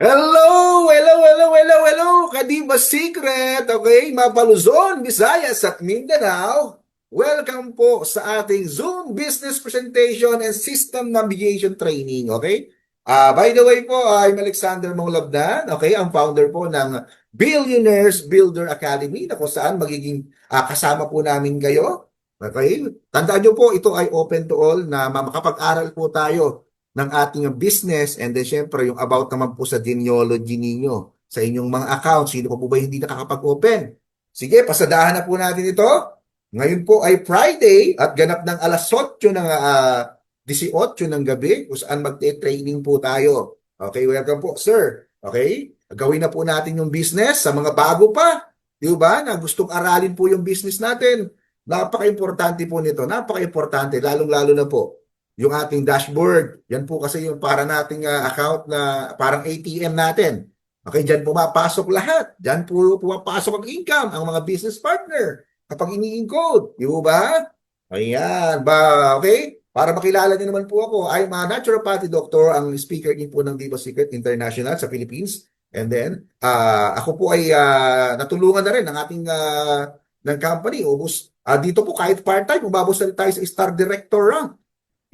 Hello, hello, hello, hello, hello, Kadiba Secret, okay? Mapaluzon, Visayas at Mindanao. Welcome po sa ating Zoom Business Presentation and System Navigation Training, okay? By the way po, I'm Alexander Manglabdan, okay? Ang founder po ng Billionaires Builder Academy na kung saan magiging kasama po namin kayo. Okay? Tandaan nyo po, ito ay open to all na makapag-aral po tayo ng ating business and then syempre yung about naman po sa genealogy ninyo sa inyong mga accounts. Sino pa po ba hindi nakakapag-open? Sige, pasadahan na po natin ito. Ngayon po ay Friday at ganap ng alas 8 ng 18 ng gabi kung saan magte-training po tayo. Okay, welcome po, sir. Okay? Gawin na po natin yung business sa mga bago pa. Di ba? Na gustong aralin po yung business natin. Napaka-importante po nito. Napaka-importante, lalong-lalo na po yung ating dashboard. Yan po kasi yung para nating account na parang ATM natin. Okay, dyan pumapasok lahat. Dyan po pumapasok ang income, ang mga business partner kapag ini-encode. Di ba? Ayan. Okay? Para makilala niyo naman po ako, I'm a naturopathy doctor, ang speaker din po ng Diva Secret International sa Philippines. And then, ako po ay natulungan na rin ng ating ng company. Dito po kahit part-time, umabot na tayo sa Star Director rank.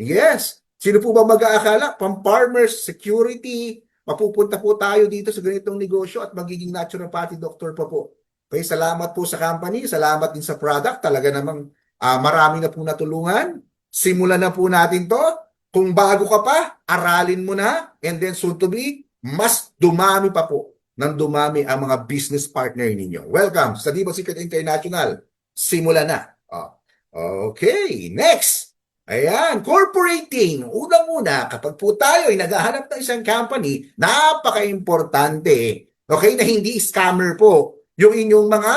Yes. Sino po ba mag-aakala? Pang-farmers, security, mapupunta po tayo dito sa ganitong negosyo at magiging naturopathy doctor pa po. Okay, salamat po sa company, salamat din sa product. Talaga namang marami na po natulungan. Simulan na po natin to. Kung bago ka pa, aralin mo na. And then soon to be, mas dumami pa po nang dumami ang mga business partner ninyo. Welcome sa Diva Secret International. Simulan na. Okay, next. Ayan, corporating. Unang-una, kapag po tayo ay naghahanap ng isang company, napaka-importante, okay, na hindi scammer po yung inyong mga,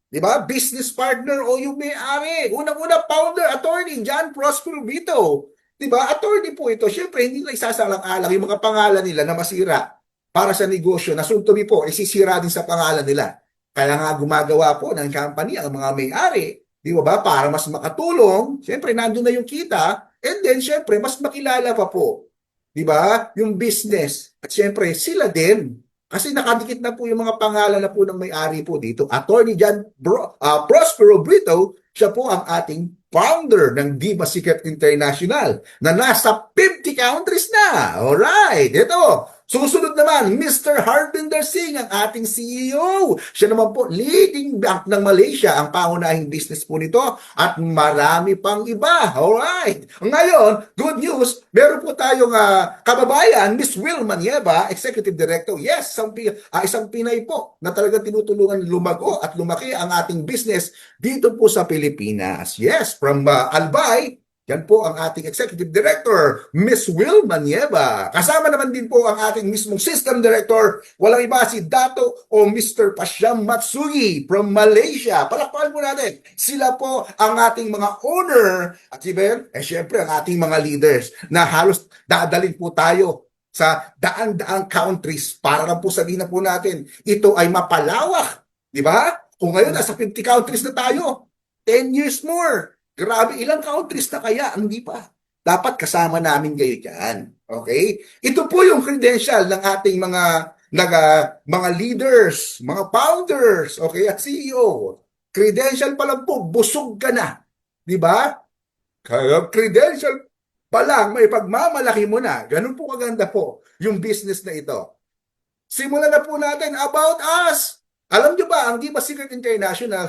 di ba, business partner o yung may-ari. Unang-una, founder, attorney, John Prospero Vito. Di ba, attorney po ito. Siyempre, hindi na isasalang-alang yung mga pangalan nila na masira para sa negosyo na soon to be po, isisira din sa pangalan nila. Kaya nga gumagawa po ng company ang mga may-ari. Di ba? Para mas makatulong, siyempre nandun na yung kita, and then siyempre mas makilala pa po. Di ba? Yung business. At siyempre sila din. Kasi nakadikit na po yung mga pangalan na po ng may-ari po dito. Attorney John Prospero Brito, siya po ang ating founder ng Diva Secret International na nasa 50 countries na. Alright, ito. Susunod naman, Mr. Harbinder Singh, ang ating CEO. Siya naman po, leading bank ng Malaysia, ang pangunahing business po nito, at marami pang iba. Alright. Ngayon, good news, meron po tayong kababayan, Miss Wilma Nieva, Executive Director. Yes, isang Pinay po na talagang tinutulungan lumago at lumaki ang ating business dito po sa Pilipinas. Yes, from Albay, yan po ang ating Executive Director, Miss Wilma Nieva. Kasama naman din po ang ating mismong System Director, walang iba si Dato o Mr. Pasyam Matsugi from Malaysia. Palakpakan po natin. Sila po ang ating mga owner at syempre ang ating mga leaders na halos dadalhin po tayo sa daan-daang countries para lang po sabihin na po natin, ito ay mapalawak. Di ba? Kung ngayon nasa 50 countries na tayo, 10 years more. Grabe, ilang countries na kaya? Hindi pa. Dapat kasama namin kayo dyan. Okay? Ito po yung credential ng ating mga leaders, mga founders, okay, at CEO. Credential pa lang po, busog ka na. Di ba? Credential pa lang, may pagmamalaki mo na. Ganun po kaganda po yung business na ito. Simulan na po natin about us. Alam nyo ba, ang Diva Secret International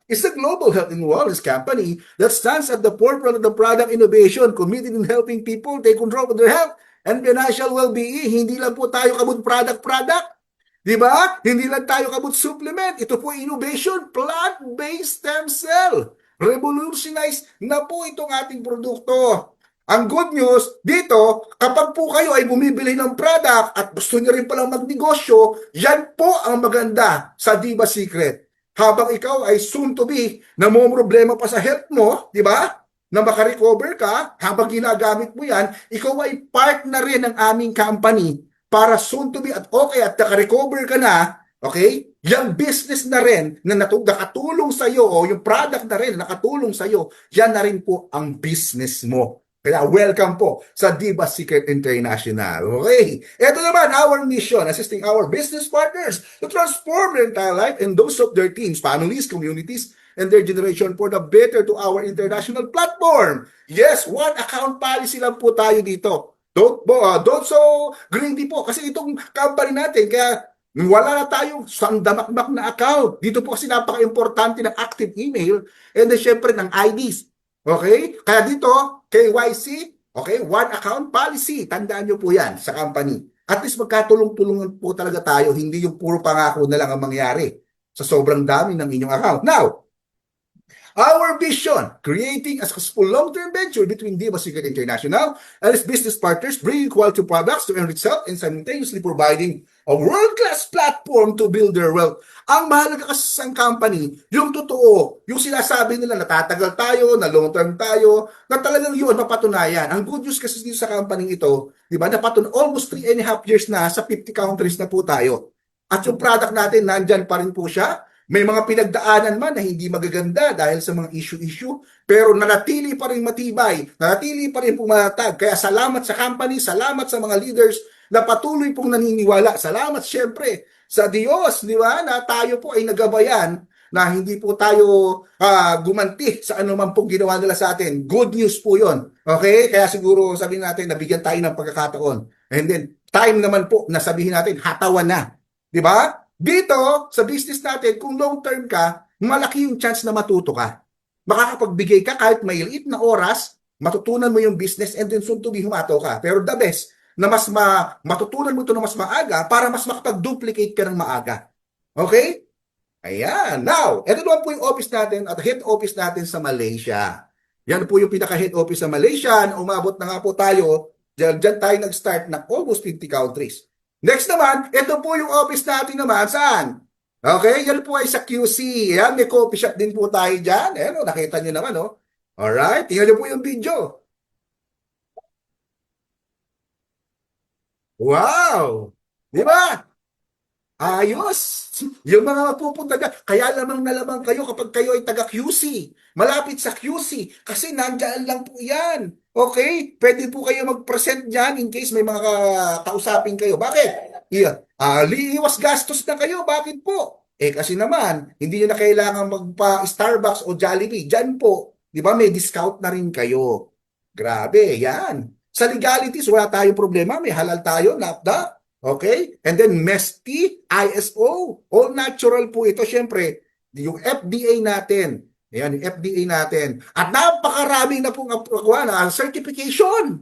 is a global health and wellness company that stands at the forefront of the product innovation, committed in helping people take control of their health and financial well-being. Hindi lang po tayo kabut product. Di ba? Hindi lang tayo kabut supplement. Ito po innovation, plant-based stem cell. Revolutionize na po itong ating produkto. Ang good news, dito, kapag po kayo ay bumibili ng product at gusto nyo rin palang magnegosyo, yan po ang maganda sa Diva Secret. Habang ikaw ay soon to be, na mo problema pa sa health mo, di ba? Na makarecover ka, habang ginagamit mo yan, ikaw ay part na rin ng aming company para soon to be at okay at nakarecover ka na, okay? Yung business na rin na nakatulong sa'yo o yung product na rin na nakatulong sa'yo, yan na rin po ang business mo. Kaya welcome po sa Diva Secret International. Okay? Ito naman, our mission, assisting our business partners to transform their entire life and those of their teams, families, communities, and their generation for the better to our international platform. Yes, one account policy lang po tayo dito. Don't so greedy po. Kasi itong company natin, kaya wala na tayong sandamakmak na account. Dito po kasi napaka-importante ng active email and then syempre ng IDs. Okay? Kaya dito, KYC, okay, one account policy. Tandaan nyo po yan sa company. At least magkatulong-tulungan po talaga tayo, hindi yung puro pangako na lang ang mangyari sa sobrang dami ng inyong account. Now, our vision, creating a successful long-term venture between Diva Secret International and its business partners, bringing quality products to enrich health and simultaneously providing a world-class platform to build their wealth. Ang mahalaga kasi sa company, yung totoo, yung sinasabi nila na tatagal tayo, na long-term tayo, na talagang yun napatunayan. Ang good news kasi dito sa company ito, di ba, almost 3.5 years na sa 50 countries na po tayo. At yung product natin, nandyan pa rin po siya. May mga pinagdaanan man na hindi magaganda dahil sa mga issue-issue, pero nanatili pa rin matibay, nanatili pa rin pumatag. Kaya salamat sa company, salamat sa mga leaders na patuloy pong naniniwala. Salamat siyempre sa Diyos, di ba, na tayo po ay nagabayan na hindi po tayo gumanti sa anuman pong ginawa nila sa atin. Good news po yon. Okay? Kaya siguro sabihin natin, nabigyan tayo ng pagkakataon. And then, time naman po na sabihin natin, hatawan na. Di ba? Dito, sa business natin, kung long term ka, malaki yung chance na matuto ka. Makakapagbigay ka kahit maliit na oras, matutunan mo yung business and then soon to be humato ka. Pero the best, na matutunan mo ito na mas maaga para mas makapag-duplicate ka ng maaga. Okay? Ayan. Now, ito naman po yung office natin at head office natin sa Malaysia. Yan po yung pinaka-head office sa Malaysia. Umabot na nga po tayo. Diyan tayo nag-start ng almost 50 countries. Next naman, ito po yung office natin naman. Saan? Okay, yan po ay sa QC. Yan, may coffee shop din po tayo dyan. Ayan, nakita nyo naman, oh. Alright, tingnan nyo po yung video. Wow! Di ba? Ayos! Yung mga mapupunta dyan, kaya lamang na lamang kayo kapag kayo ay taga QC. Malapit sa QC. Kasi nandyan lang po yan. Okay? Pwede po kayo mag-present dyan in case may mga kausapin kayo. Bakit? Yeah. Liiwas gastos na kayo. Bakit po? Kasi naman, hindi nyo na kailangan magpa-Starbucks o Jollibee. Dyan po. Di ba? May discount na rin kayo. Grabe, yan. Sa legalities, wala tayong problema. May halal tayo, NAFTA. Okay? And then MESTI, ISO, all natural po ito. Siyempre, yung FDA natin. Ayan, yung FDA natin. At napakarami na pong certification.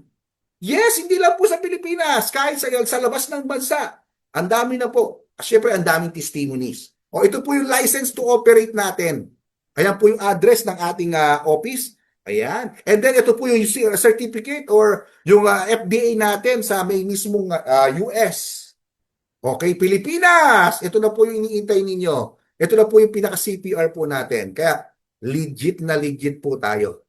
Yes, hindi lang po sa Pilipinas. Kahit sa labas ng bansa. Ang dami na po. Siyempre, ang daming testimonies. O, ito po yung license to operate natin. Ayan po yung address ng ating office. Ayan. And then ito po yung certificate or yung FDA natin sa may mismong US. Okay, Pilipinas. Ito na po yung iniintay ninyo. Ito na po yung pinaka-CPR po natin. Kaya legit po tayo.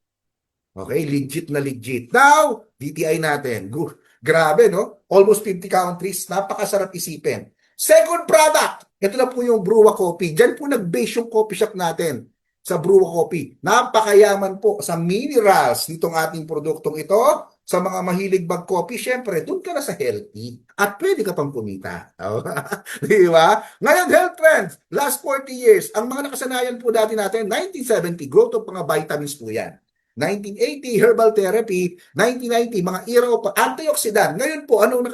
Okay, legit na legit. Now, DTI natin. Grabe, no? Almost 50 countries. Napakasarap isipin. Second product. Ito na po yung Brewa Coffee. Diyan po nag-base yung coffee shop natin. Sa Brewa Coffee. Napakayaman po sa minerals nitong ating produktong ito. Sa mga mahilig mag-coffee, syempre, doon ka na sa healthy. At pwede ka pang kumita. Di ba? Ngayon, health trends. Last 40 years, ang mga nakasanayan po dati natin, 1970, growth of mga vitamins po yan. 1980, herbal therapy. 1990, mga era of antioxidant. Ngayon po, anong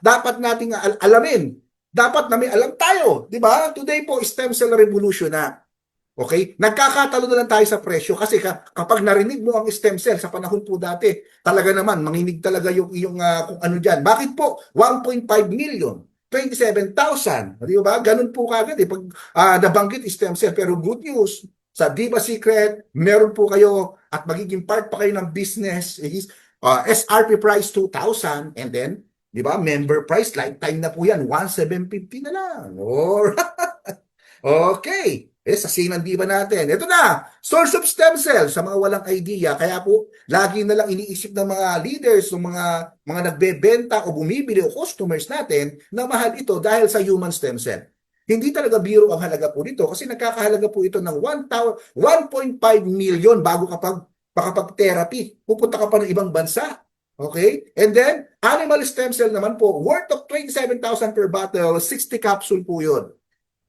dapat nating alamin? Dapat na may alam tayo. Di ba? Today po, stem cell revolution na. Okay? Nagkakatalo na lang tayo sa presyo kasi kapag narinig mo ang stem cell sa panahon po dati, talaga naman, manginig talaga yung kung ano dyan. Bakit po? 1.5 million, 27,000. Di ba? Ganun po kagad pag nabanggit stem cell. Pero good news, sa Diva Secret, meron po kayo at magiging part pa kayo ng business. SRP price 2,000 and then, di ba, member price, lifetime na po yan, 1,750 na lang. Alright. Okay. Sa sinang Diva natin. Ito na, source of stem cells sa mga walang idea. Kaya po, lagi na lang iniisip ng mga leaders, ng mga nagbebenta o bumibili o customers natin na mahal ito dahil sa human stem cell. Hindi talaga biro ang halaga po nito kasi nagkakahalaga po ito ng 1.5 million bago kapag makapag-therapy. Pupunta ka pa ng ibang bansa. Okay? And then, animal stem cell naman po, worth of 27,000 per bottle, 60 capsule po yun.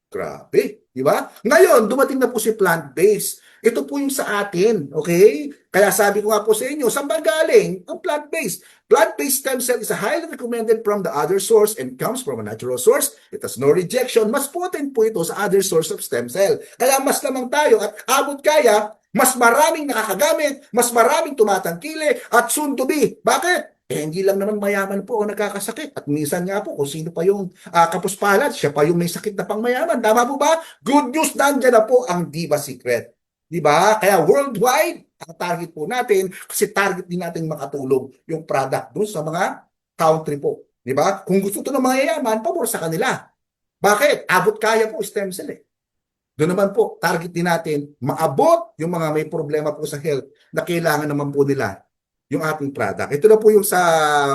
Grabe, di ba? Ngayon, dumating na po si plant-based. Ito po yung sa atin, okay? Kaya sabi ko nga po sa inyo, saan ba galing ang plant-based? Plant-based stem cell is highly recommended from the other source and comes from a natural source. It has no rejection. Mas potent po ito sa other source of stem cell. Kaya mas lamang tayo at abot kaya, mas maraming nakakagamit, mas maraming tumatangkili at soon to be. Bakit? Hindi lang naman mayaman po ang nagkakasakit. At minsan nga po, kung sino pa yung kapuspalad, siya pa yung may sakit na pangmayaman. Tama po ba? Good news, nandiyan na po ang Diva Secret. Di ba? Kaya worldwide, ang target po natin, kasi target din natin makatulong yung product doon sa mga country po. Di ba? Kung gusto ito ng mga yayaman, pabor sa kanila. Bakit? Abot kaya po stem cell eh. Doon naman po, target din natin, maabot yung mga may problema po sa health na kailangan naman po nila yung ating product. Ito na po yung sa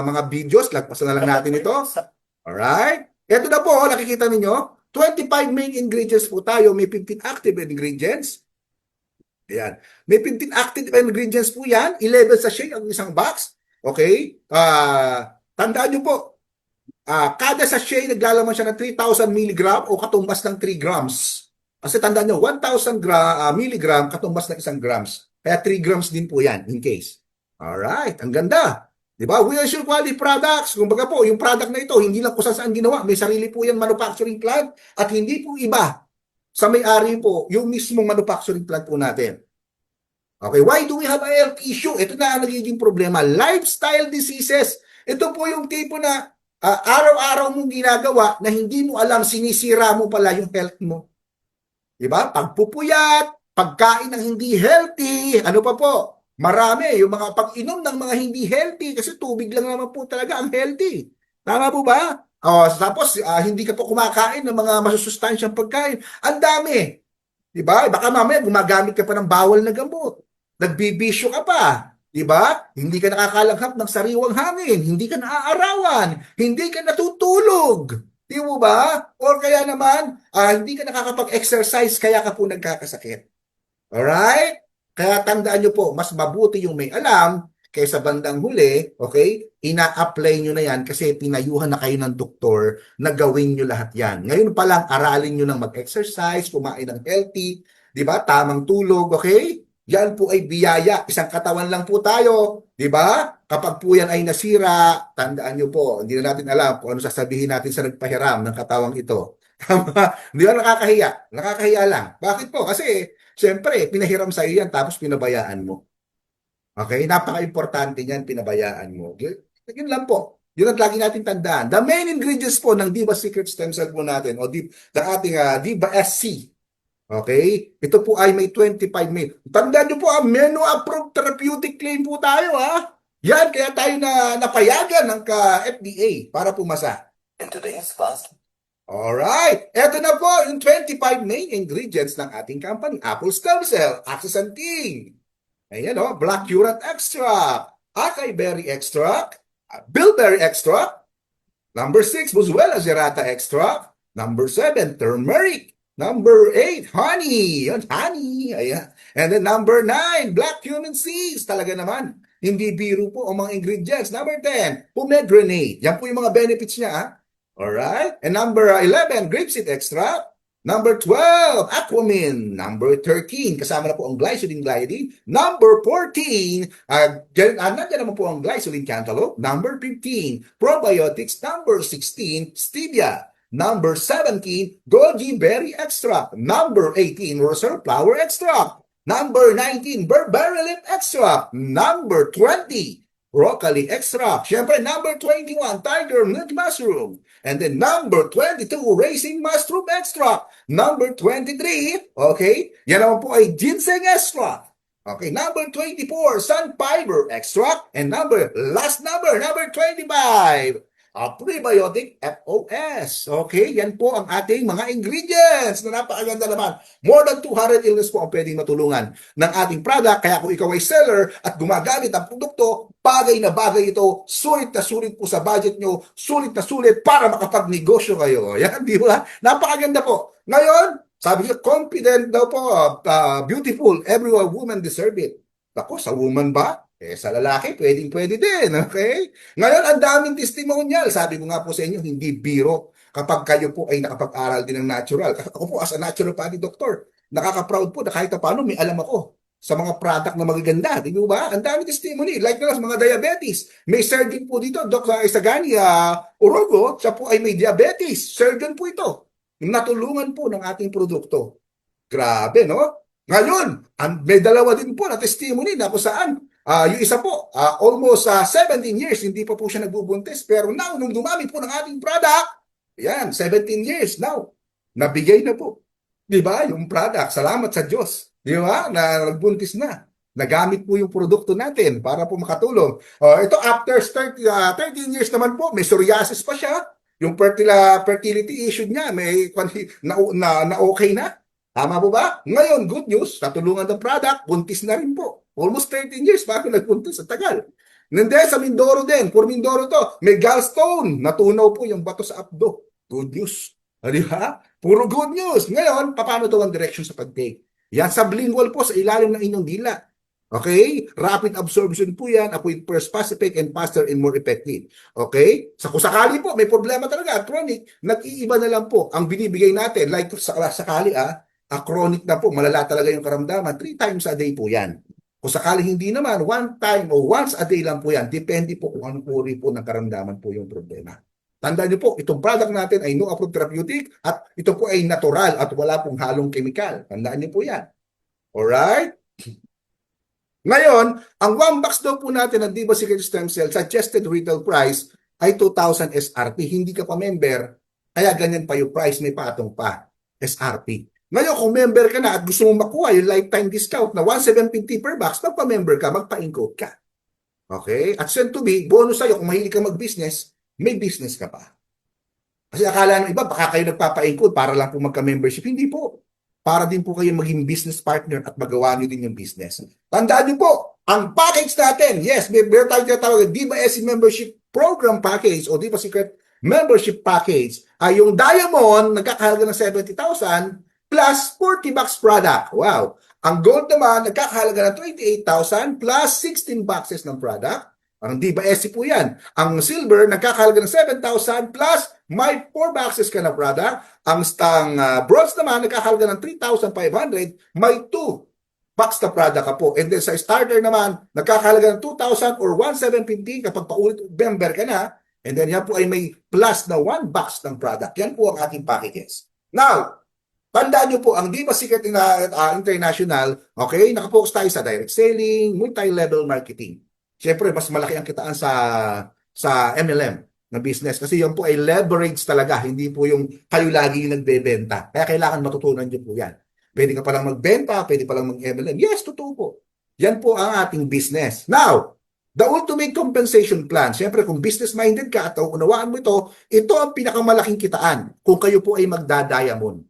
mga videos. Lagpasan na lang natin ito. Alright? Ito na po, nakikita ninyo. 25 main ingredients po tayo. May 15 active ingredients. Ayan. May 15 active ingredients po yan. 11 sachet ang isang box. Okay? Tandaan nyo po, kada sachet naglalaman siya ng 3,000 milligram o katumbas ng 3 grams. Kasi tandaan nyo, 1,000 milligram katumbas ng 1 grams. Kaya 3 grams din po yan in case. Alright, ang ganda. Diba? We assure quality products. Kumbaga po, yung product na ito, hindi lang kung saan ginawa. May sarili po yan manufacturing plant at hindi po iba sa may-ari po yung mismong manufacturing plant po natin. Okay, why do we have a health issue? Ito na ang nagiging problema. Lifestyle diseases. Ito po yung tipo na araw-araw mong ginagawa na hindi mo alam, sinisira mo pala yung health mo. Diba? Pagpupuyat, pagkain ng hindi healthy, ano pa po? Marami, yung mga pag-inom ng mga hindi healthy kasi tubig lang naman po talaga ang healthy. Tama po ba? Tapos, hindi ka po kumakain ng mga masusustansyang pagkain. Ang dami. Diba? Baka mamaya gumagamit ka pa ng bawal na gamot. Nagbibisyo ka pa. Diba? Hindi ka nakakalanghap ng sariwang hangin. Hindi ka naaarawan. Hindi ka natutulog. Di mo ba? Or kaya naman, hindi ka nakakapag-exercise kaya ka po nagkakasakit. Alright? Kaya tandaan nyo po, mas mabuti yung may alam kaysa bandang huli, okay? Ina-apply nyo na yan kasi pinayuhan na kayo ng doktor na gawin nyo lahat yan. Ngayon pa lang, aralin nyo ng mag-exercise, kumain ng healthy, di ba? Tamang tulog, okay? Yan po ay biyaya. Isang katawan lang po tayo, di ba? Kapag po yan ay nasira, tandaan nyo po, hindi na natin alam kung ano sasabihin natin sa nagpahiram ng katawang ito. Tama? Hindi ba nakakahiya? Nakakahiya lang. Bakit po? Kasi siyempre, pinahiram sa iyo yan tapos pinabayaan mo. Okay? Napaka-importante niyan, pinabayaan mo. Yun lang po. Yun ang lagi natin tandaan. The main ingredients po ng Diva Secret Stem Cell po natin o the ating Diva SC. Okay? Ito po ay may 25 main. Tandaan nyo po, menu-approved therapeutic claim po tayo, ha? Yan, kaya tayo na napayagan ng FDA para pumasa. In today's fast. Alright, eto na po yung 25 main ingredients ng ating company. Apple stem cell, astaxanthin. Ayan o, black currant extract, acai berry extract, bilberry extract. Number 6, Boswellia serrata extract. Number 7, turmeric. Number 8, honey. Yan, honey. Ayan. And then number 9, black cumin seeds. Talaga naman, hindi biro po ang mga ingredients. Number 10, pomegranate. Yan po yung mga benefits niya, ha? Alright? And number 11, grapeseed extract. Number 12, aquamin. Number 13, kasama na po ang glycerin gliadin. Number 14, nandiyan naman po ang glycerin cantaloupe. Number 15, probiotics. Number 16, stevia. Number 17, goji berry extract. Number 18, rosary flower extract. Number 19, berberry leaf extract. Number 20, broccoli extract. Siyempre, number 21, tiger milk mushroom. And then number 22, raisin mushroom extract. Number 23, okay, yan naman po ay ginseng extract. Okay, number 24, sun fiber extract. And last number 25, prebiotic FOS. Okay, yan po ang ating mga ingredients na napakaganda naman. More than 200 illness po ang pwedeng matulungan ng ating product. Kaya kung ikaw ay seller at gumagamit ang produkto, bagay na bagay ito, sulit na sulit po sa budget nyo, sulit na sulit para makapagnegosyo kayo. Yan, di ba? Napakaganda po. Ngayon, sabi niya, confident daw po, beautiful, every woman deserve it. Ako, sa woman ba? Sa lalaki, pwede din, okay? Ngayon, ang daming testimonial. Sabi ko nga po sa inyo, hindi biro kapag kayo po ay nakapag-aral din ng natural. Ako po, as a naturopathy doctor, nakaka-proud po na kahit na paano may alam ako sa mga product na magaganda. Di ba? Ang daming testimony. Like na lang sa mga diabetes. May surgeon po dito, Dr. Isagani Orogo, siya po ay may diabetes. Surgeon po ito. Natulungan po ng ating produkto. Grabe, no? Ngayon, may dalawa din po na testimony na kung saan yung isa po, almost 17 years, hindi pa po siya nagbubuntis. Pero now, nung dumami po ng ating product, yan, 17 years now, nabigay na po. Di ba? Yung product, salamat sa Diyos. Di ba? Na nagbuntis na. Nagamit po yung produkto natin para po makatulong. Ito, after 13 years naman po, may psoriasis pa siya. Yung fertility issue niya, na okay na. Tama po ba? Ngayon, good news, natulungan ng product, buntis na rin po. Almost 13 years bago nagbuntis, sa tagal. Nande sa Mindoro din, for Mindoro to, may gallstone, natunaw po yung bato sa abdo. Good news. Di ba? Puro good news. Ngayon, paano daw ang direction sa pag-take? Yan, sublingual po sa ilalim ng inyong dila. Okay? Rapid absorption po yan, apoy first pacific and faster and more effective. Okay? Kung sakali po, may problema talaga, chronic, nag-iiba na lang po ang binibigay natin. Like sakali chronic na po, malala talaga yung karamdaman, 3 times a day po yan. Kung sakali hindi naman, 1 time o once a day lang po yan. Depende po kung anong uri po ng karamdaman po yung problema. Tandaan niyo po, itong product natin ay no approved therapeutic at ito po ay natural at wala pong halong chemical. Tandaan niyo po yan. Alright? Ngayon, ang 1 box daw po natin ng Diva Secret Stem Cell suggested retail price ay 2,000 SRP. Hindi ka pa member, kaya ganyan pa yung price, may patong pa SRP. Ngayon, kung member ka na at gusto mong makuha yung lifetime discount na 1,750 per box, magpa-member ka, magpa-encode ka. Okay? At send to be, bonus sa'yo, kung mahilig ka mag-business, may business ka pa. Kasi akala ng iba, baka kayo nagpapa-encode para lang po magka-membership. Hindi po. Para din po kayo maging business partner at magawa nyo din yung business. Tandaan nyo po, ang package natin, yes, meron tayong tinatawag Diva SC Membership Program Package o Diva Secret Membership Package ay yung Diamond, nagkakahalaga ng 70,000 plus 40 bucks product. Wow! Ang Gold naman, nagkakahalaga ng 28,000 plus 16 boxes ng product. Ang Diva SC po yan. Ang Silver, nagkakahalaga ng 7,000 plus may 4 boxes ka na product. Ang Bronze naman, nagkakahalaga ng 3,500 may 2 box na product ka po. And then sa Starter naman, nagkakahalaga ng 2,000 or 1,750 kapag paulit member ka na. And then yan po ay may plus na 1 box ng product. Yan po ang ating packages. Now, tandaan nyo po, ang Diva Secret International, okay, nakapokus tayo sa direct selling, multi-level marketing. Siyempre, mas malaki ang kitaan sa MLM na business kasi yan po ay leverage talaga, hindi po yung kayo lagi yung nagbebenta. Kaya kailangan matutunan nyo po yan. Pwede ka palang magbenta, pwede palang mag-MLM. Yes, totoo po. Yan po ang ating business. Now, the ultimate compensation plan. Siyempre, kung business-minded ka at unawaan mo ito ang pinakamalaking kitaan kung kayo po ay magda-diamond.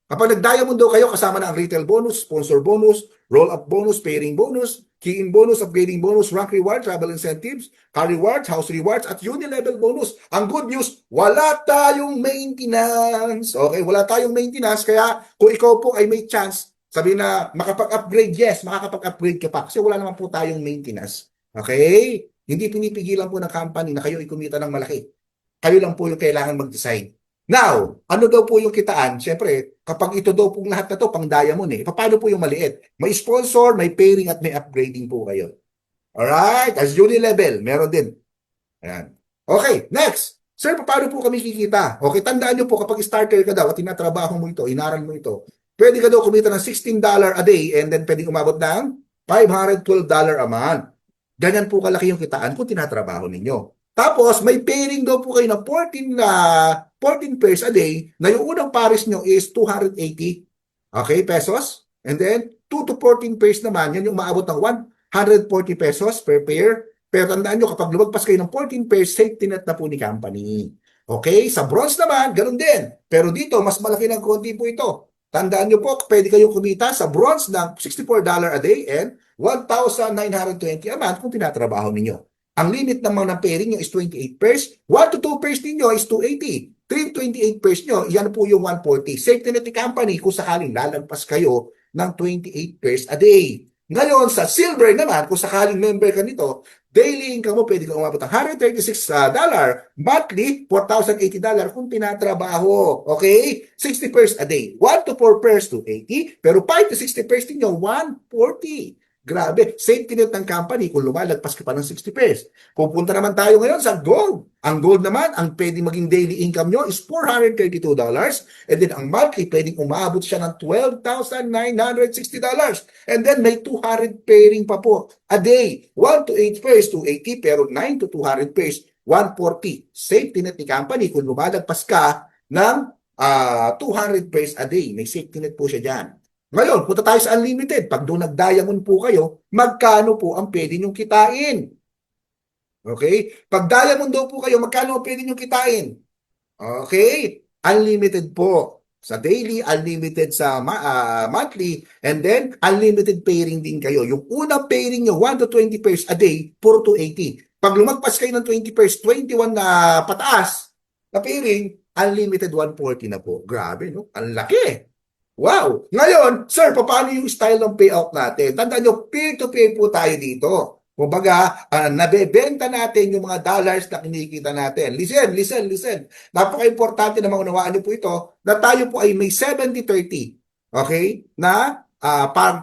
Kapag nag-diamond daw kayo, kasama na ang retail bonus, sponsor bonus, roll-up bonus, pairing bonus, key-in bonus, upgrading bonus, rank reward, travel incentives, car rewards, house rewards, at uni-level bonus. Ang good news, wala tayong maintenance. Okay, wala tayong maintenance. Kaya kung ikaw po ay may chance, sabi na makapag-upgrade, yes, makakapag-upgrade ka pa. Kasi wala naman po tayong maintenance. Okay? Hindi pinipigilan po ng company na kayo ay kumita ng malaki. Kayo lang po yung kailangan mag-decide. Now, ano daw po yung kitaan? Siyempre, kapag ito daw pong lahat na to, pang diamond paano po yung maliit? May sponsor, may pairing at may upgrading po kayo. Alright? As uni level, meron din. Ayan. Okay, next. Sir, paano po kami kikita? Okay, tandaan nyo po, kapag starter ka daw at tinatrabaho mo ito, inaral mo ito, pwede ka daw kumita ng $16 a day and then pwedeng umabot ng $512 a month. Ganyan po kalaki yung kitaan kung tinatrabaho ninyo. Tapos, may pairing daw po kayo ng 14 pairs a day na yung unang pares nyo is 280 pesos. And then, 2 to 14 pairs naman, yan yung maabot ng 140 pesos per pair. Pero tandaan nyo, kapag lumagpas kayo ng 14 pairs, safety net na po ni company. Okay? Sa bronze naman, ganun din. Pero dito, mas malaki ng konti po ito. Tandaan nyo po, pwede kayong kumita sa bronze ng $64 a day and 1,920 a month kung tinatrabaho ninyo. Ang limit naman ng pairing nyo is 28 pairs. 1 to 2 pairs ninyo is 280. 3 to 28 pairs nyo, yan po yung 140. Safety net ni company kung sakaling lalagpas kayo ng 28 pairs a day. Ngayon, sa silver naman, kung sakaling member ka nito, daily income mo pwede kang umabot ng $136, monthly, $4,080 kung tinatrabaho. Okay? 60 pairs a day. 1 to 4 pairs, 280. Pero 5 to 60 pairs ninyo, 140. Grabe. Safety net ng company kung lumalagpas ka pa ng 60 pairs. Pupunta naman tayo ngayon sa gold. Ang gold naman, ang pwede maging daily income nyo is $432. And then ang monthly, pwedeng umabot siya ng $12,960. And then may 200 pairing pa po a day. 1 to 8 pairs, 280. Pero 9 to 200 pairs, 140. Safety net ni company kung lumalagpas ka ng 200 pairs a day. May safety net po siya dyan. Ngayon, punta tayo sa unlimited. Pag doon nag-diamond po kayo, magkano po ang pwede nyong kitain? Okay? Pag diamond daw po kayo, magkano ang pwede nyong kitain? Okay? Unlimited po. Sa daily, unlimited sa monthly, and then unlimited pairing din kayo. Yung unang pairing nyo, 1 to 20 pairs a day, puro 280. Pag lumagpas kayo ng 20 pairs, 21 na pataas na pairing, unlimited 140 na po. Grabe, no? Ang laki. Wow! Ngayon, sir, paano yung style ng payout natin? Tandaan nyo, peer-to-peer po tayo dito. Kumbaga, nabebenta natin yung mga dollars na kinikita natin. Listen, listen, listen. Napaka-importante na maunawaan nyo po ito na tayo po ay may 70-30. Okay? Na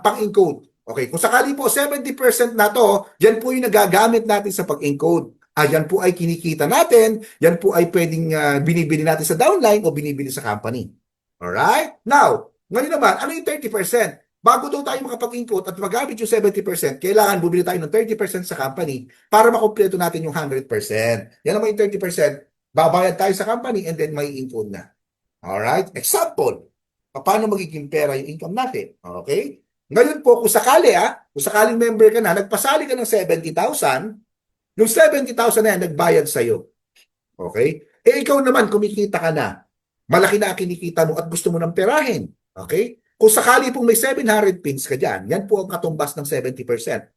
pang-encode. Okay, kung sakali po 70% na to, yan po yung nagagamit natin sa pag-encode. Yan po ay kinikita natin, yan po ay pwedeng binibili natin sa downline o binibili sa company. Alright? Now, ngayon naman, ano yung 30%? Bago daw tayo makapag-encode at magamit yung 70%, kailangan bumili tayo ng 30% sa company para makumpleto natin yung 100%. Yan naman yung 30%, babayad tayo sa company and then may encode na. Alright? Example, paano magiging pera yung income natin? Okay? Ngayon po, kung sakaling member ka na, nagpasali ka ng 70,000, yung 70,000 na yan, nagbayad sa'yo. Okay? Eh, ikaw naman, kumikita ka na. Malaki na ang kinikita mo at gusto mo ng perahin. Okay? Kung sakali pong may 700 pins ka dyan, yan po ang katumbas ng 70%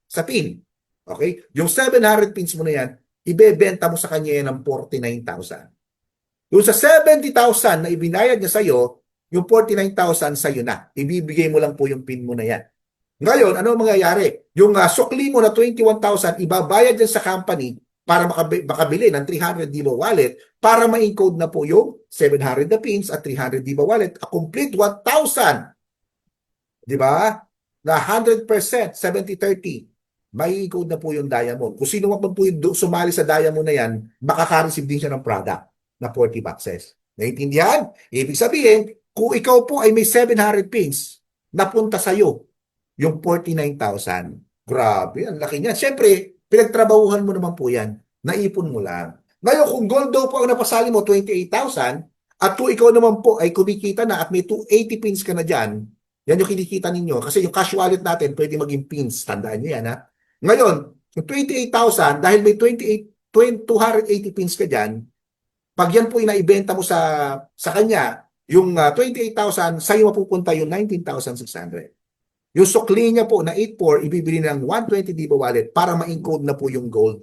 sa pin. Okay? Yung 700 pins mo na yan, ibebenta mo sa kanya yan ng 49,000. Yung sa 70,000 na ibinayad niya sa'yo, yung 49,000 sa'yo na. Ibibigay mo lang po yung pin mo na yan. Ngayon, ano ang mangyayari? Yung sukli mo na 21,000, ibabayad dyan sa company para makabili ng 300 DIVA wallet para ma-encode na po yung 700 na pins at 300 DIVA wallet. A complete 1,000. Di ba? Na 100%, 70-30. May encode na po yung diamond. Kung sino man po yung sumali sa diamond na yan, makaka-receive din siya ng product na 40 boxes. Naintindihan? Ibig sabihin, kung ikaw po ay may 700 pins, napunta sa'yo yung 49,000. Grabe, ang laki niyan. Siyempre, pinagtrabahuhan mo naman po yan. Naipon mo lang. Ngayon, kung gold daw po ang napasali mo, 28,000, at kung ikaw naman po ay kumikita na at may 280 pins ka na dyan, yan yung kinikita ninyo. Kasi yung cash wallet natin, pwede maging pins. Tandaan nyo yan, ha? Ngayon, yung 28,000, dahil may 280 pins ka dyan, pag yan po inaibenta mo sa kanya, yung 28,000, sa'yo mapupunta yung 19,600. Yung sukli niya po na 8.4, ibibili ng 120 DIVA wallet para ma-encode na po yung gold.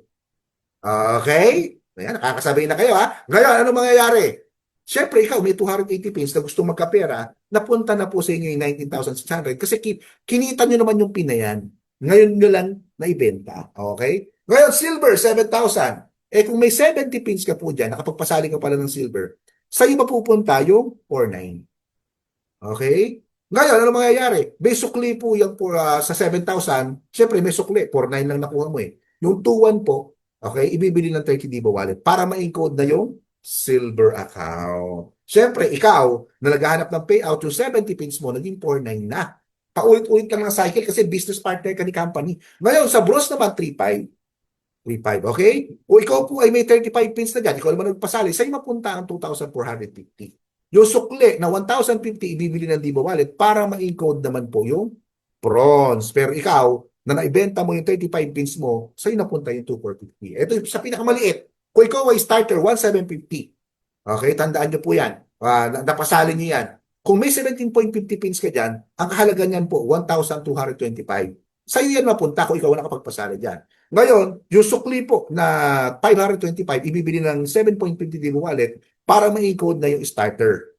Okay? Ayan, nakakasabay na kayo, ha? Ngayon, ano mangyayari? Siyempre, ikaw may 280 pins na gusto magkapera, napunta na po sa inyo yung 19,600 kasi kinita nyo naman yung pin na yan. Ngayon nyo lang naibenta. Okay? Ngayon, silver, 7,000. Eh kung may 70 pins ka po dyan, nakapagpasali ka pala ng silver, sa'yo mapupunta yung 4,900. Okay? Ngayon, ano mangyayari? May sukli po yung sa 7,000, siyempre may sukli, 4,900 lang nakuha mo eh. Yung 2,100 po, okay, ibibili ng 30 DIVA wallet para ma-encode na yung silver account. Siyempre, ikaw, na naghahanap ng payout, yung 70 pins mo, naging 4,900 na. Paulit-ulit ka ng cycle kasi business partner ka ni company. Ngayon, sa bros naman, 3,500. 3,500, okay? O ikaw po ay may 35 pins na dyan, ikaw naman nagpasali, sa'yo mapunta ang 2,450. Yung sukli na 1,050, ibibili ng DIVA wallet para ma-encode naman po yung bronze. Pero ikaw, na naibenta mo yung 35 pins mo, sa'yo napunta yung 2,450. Ito sa pinakamaliit. Kung ikaw ay starter, 1,750. Okay, tandaan nyo po yan. Napasali nyo yan. Kung may 17.50 pins ka dyan, ang kahalaga niyan po, 1,225. Sa'yo yan mapunta kung ikaw ang nakapagpasali dyan. Ngayon, yung sukli po na 525, ibibili ng 7.50 DIVA wallet para ma-encode na yung starter.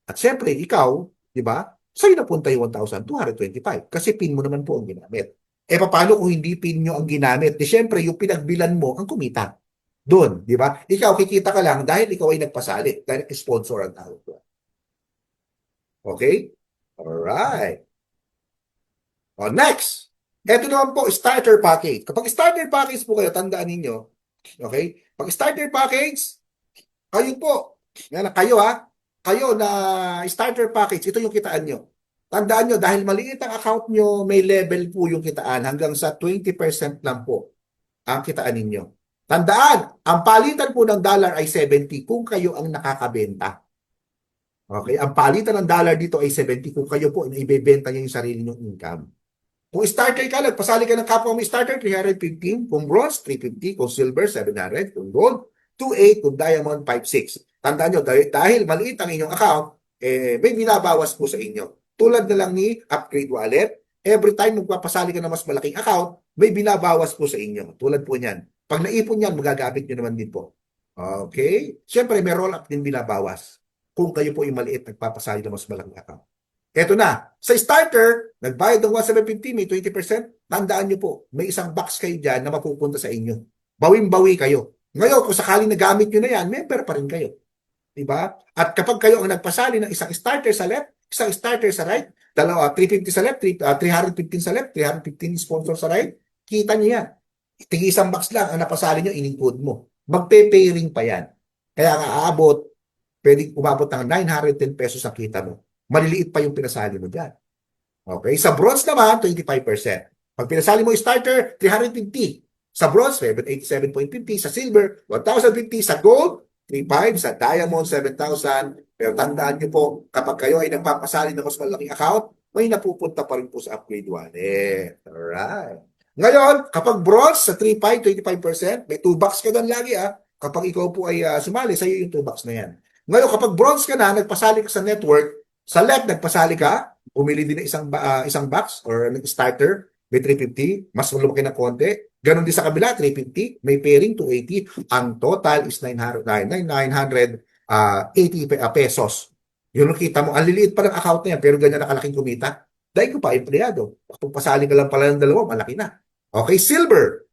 At syempre, ikaw, di ba, sa'yo napunta yung 1,225 kasi pin mo naman po ang ginamit. Paano kung hindi PIN nyo ang ginamit? Di syempre, yung pinagbilan mo ang kumita. Doon, di ba? Ikaw, kikita ka lang dahil ikaw ay nagpasali. Dahil sponsor ang tawag ko. Okay? Alright. Next. Ito naman po, starter package. Kapag starter package po kayo, tandaan ninyo, okay? Pag starter package, kayo po, kayo kayo na starter package, ito yung kitaan nyo. Tandaan nyo, dahil maliit ang account nyo, may level po yung kitaan. Hanggang sa 20% lang po ang kitaan ninyo. Tandaan, ang palitan po ng dollar ay 70 kung kayo ang nakakabenta. Okay? Ang palitan ng dollar dito ay 70 kung kayo po na ibebenta nyo yung sarili nyong income. Kung starter ka, nagpasali ka ng kapwa mo starter, 315. Kung bronze, 350. Kung silver, 700. Kung gold, 28. Kung diamond, 56. Tandaan nyo, dahil maliit ang inyong account, may binabawas po sa inyo. Tulad na lang ni Upgrade Wallet, every time magpapasali ka ng mas malaking account, may binabawas po sa inyo. Tulad po niyan. Pag naipon yan, magagamit nyo naman din po. Okay? Siyempre, may roll-up din binabawas. Kung kayo po yung maliit, nagpapasali ng mas malaking account. Eto na, sa starter, nagbayad ng 1,750, may 20%, tandaan nyo po, may isang box kayo dyan na mapupunta sa inyo. Bawing-bawi kayo. Ngayon, kung sakaling nagamit nyo na yan, member pa rin kayo. Diba? At kapag kayo ang nagpasali ng isang starter sa left, isang starter sa right, 350 sa left, 315 sa left, 315 sponsor sa right, kita nyo yan. Tigi isang box lang ang napasali nyo, in-include mo. Magpe-pairing pa yan. Kaya nga aabot, pwedeng umabot ng 910 pesos ang kita mo. Maliliit pa yung pinasali mo dyan. Okay? Sa bronze naman, 25%. Pag pinasali mo yung starter, 350. Sa bronze, 787.50. Sa silver, 1,050. Sa gold, 3,500. Sa diamond, 7,000. Pero tandaan nyo po, kapag kayo ay nagpapasali ng mas malaking account, may napupunta pa rin po sa Upgrade Wallet. Alright. Ngayon, kapag bronze, sa 3,500, 25%, may 2 bucks ka doon lagi Kapag ikaw po ay sumali, sa'yo yung 2 bucks na yan. Ngayon, kapag bronze ka na, nagpasali ka sa network, sa left, nagpasali ka, pumili din ng isang box or starter, may 350, mas lumaki ng konti. Ganon din sa kabila, 350, may pairing, 280. Ang total is 980 pesos. Yun nakita mo, ang liliit pa ng account na yan, pero ganyan nakalaking kumita. Dahil ko pa, empleyado. Kung pasali ka lang pala ng dalawa, malaki na. Okay, silver.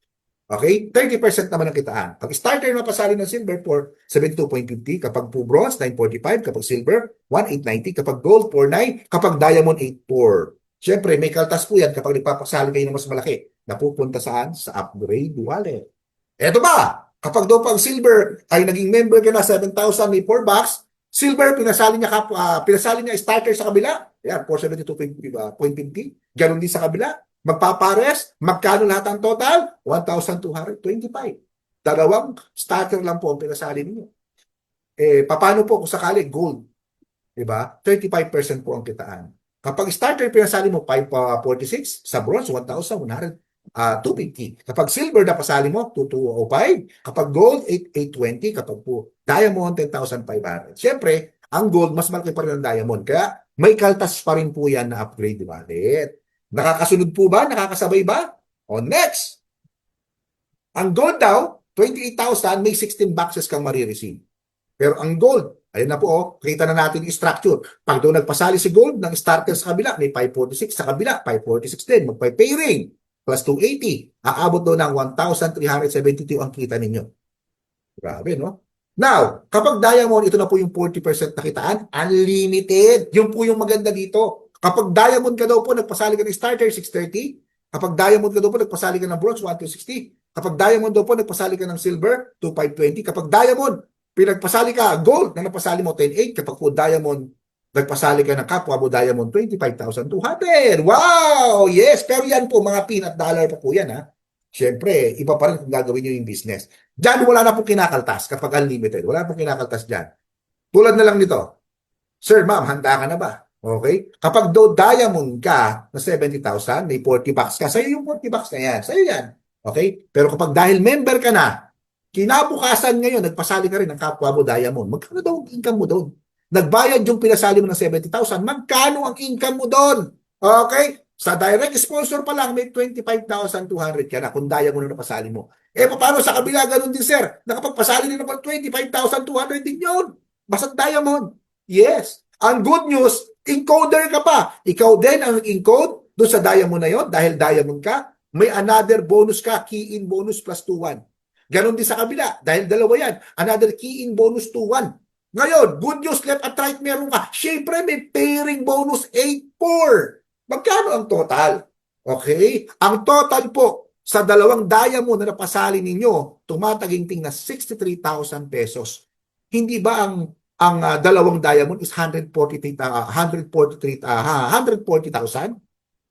Okay? 30% naman ang kitaan. Pag starter na pasali ng silver, 72.50. Kapag po bronze, 945. Kapag silver, 1890. Kapag gold, 49. Kapag diamond, 84. Siyempre, may kaltas po yan kapag nagpapasali kayo ng mas malaki. Napupunta saan? Sa Upgrade Wallet. Eto ba? Kapag daw pang silver ay naging member ka na 7,000, may 4 bucks, silver, pinasali niya starter sa kabila. Yan, 472.50. Ganon din sa kabila. Magpapares, magkano lahat ang total? 1,225. Dalawang starter lang po ang pinasali ninyo. Paano po kung sakali gold? Diba? 35% po ang kitaan. Kapag starter pinasali mo 546, sa bronze 1,250. Kapag silver na pasali mo 2,205, kapag gold 8,820, kapag po diamond 10,500. Siyempre, ang gold mas malaki pa rin ang diamond. Kaya may kaltas pa rin po yan na upgrade wallet. Nakakasunod po ba? Nakakasabay ba? O next! Ang gold daw, 28,000, may 16 boxes kang marireceive. Pero ang gold, ayun na po, kita na natin yung structure. Pag doon nagpasali si gold ng starter sa kabila, may 546 sa kabila, 546 din, magpa-pairing, plus 280. Aabot doon ng 1,372 ang kita ninyo. Grabe, no? Now, kapag diamond, ito na po yung 40% na kitaan, unlimited. Yun po yung maganda dito. Kapag diamond ka daw po, nagpasali ka ng starter, 630. Kapag diamond ka daw po, nagpasali ka ng bronze, 1,260. Kapag diamond daw po, nagpasali ka ng silver, 2,520. Kapag diamond, pinagpasali ka, gold, na napasali mo, 10,800. Kapag po diamond, nagpasali ka ng kapwa mo, diamond, 25,200. Wow! Yes! Pero yan po, mga peanut dollar pa po yan, Siyempre, iba pa rin kung gagawin nyo yung business. Diyan, wala na pong kinakaltas kapag unlimited. Wala na pong kinakaltas dyan. Tulad na lang nito. Sir, ma'am, handa ka na ba? Okay? Kapag do diamond ka na 70,000, may 40 bucks ka, sa'yo yung 40 bucks na yan. Sa'yo yan. Okay? Pero kapag dahil member ka na, kinabukasan ngayon, nagpasali ka rin ng kapwa mo diamond, magkano daw ang income mo doon? Nagbayad yung pinasali mo ng 70,000, magkano ang income mo doon? Okay? Sa direct sponsor pa lang, may 25,200 ka na kung diamond na napasali mo. Paano sa kabila, ganun din, sir? Nakapagpasali din naman 25,200 din yun. Basta diamond. Yes. Ang good news, encoder ka pa. Ikaw din ang encode doon sa diamond na yon dahil diamond ka. may another bonus ka, key-in bonus plus 2-1. Ganon din sa kabila, dahil dalawa yan, another key-in bonus 2-1. Ngayon, good news, left at right meron ka. Siyempre, may pairing bonus 8-4. Magkano ang total? Okay? Ang total po, sa dalawang diamond na napasali ninyo, tumataginting na 63,000 pesos. Hindi ba ang dalawang diamond is 140,000?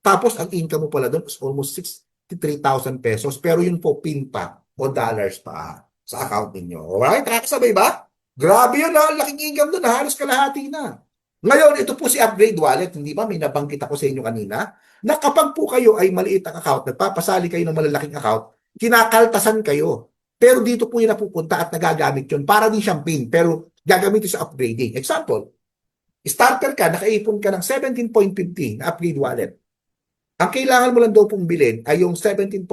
Tapos ang income mo pala doon is almost 63,000 pesos. Pero yun po pin pa o dollars pa sa account ninyo. Alright? Nakakasabay ba? Grabe yun ha. Laking income doon. Halos kalahati na. Ngayon, ito po si Upgrade Wallet. Hindi ba? May nabanggit ako sa inyo kanina na kapag po kayo ay maliit ang account, nagpapasali kayo ng malalaking account, kinakaltasan kayo. Pero dito po yung napupunta at nagagamit yun. Para din siyang pin. Pero gagamitin sa upgrading. Example, starter ka, nakaipon ka ng 17.50 na Upgrade Wallet. Ang kailangan mo lang daw pong bilhin ay yung 7.50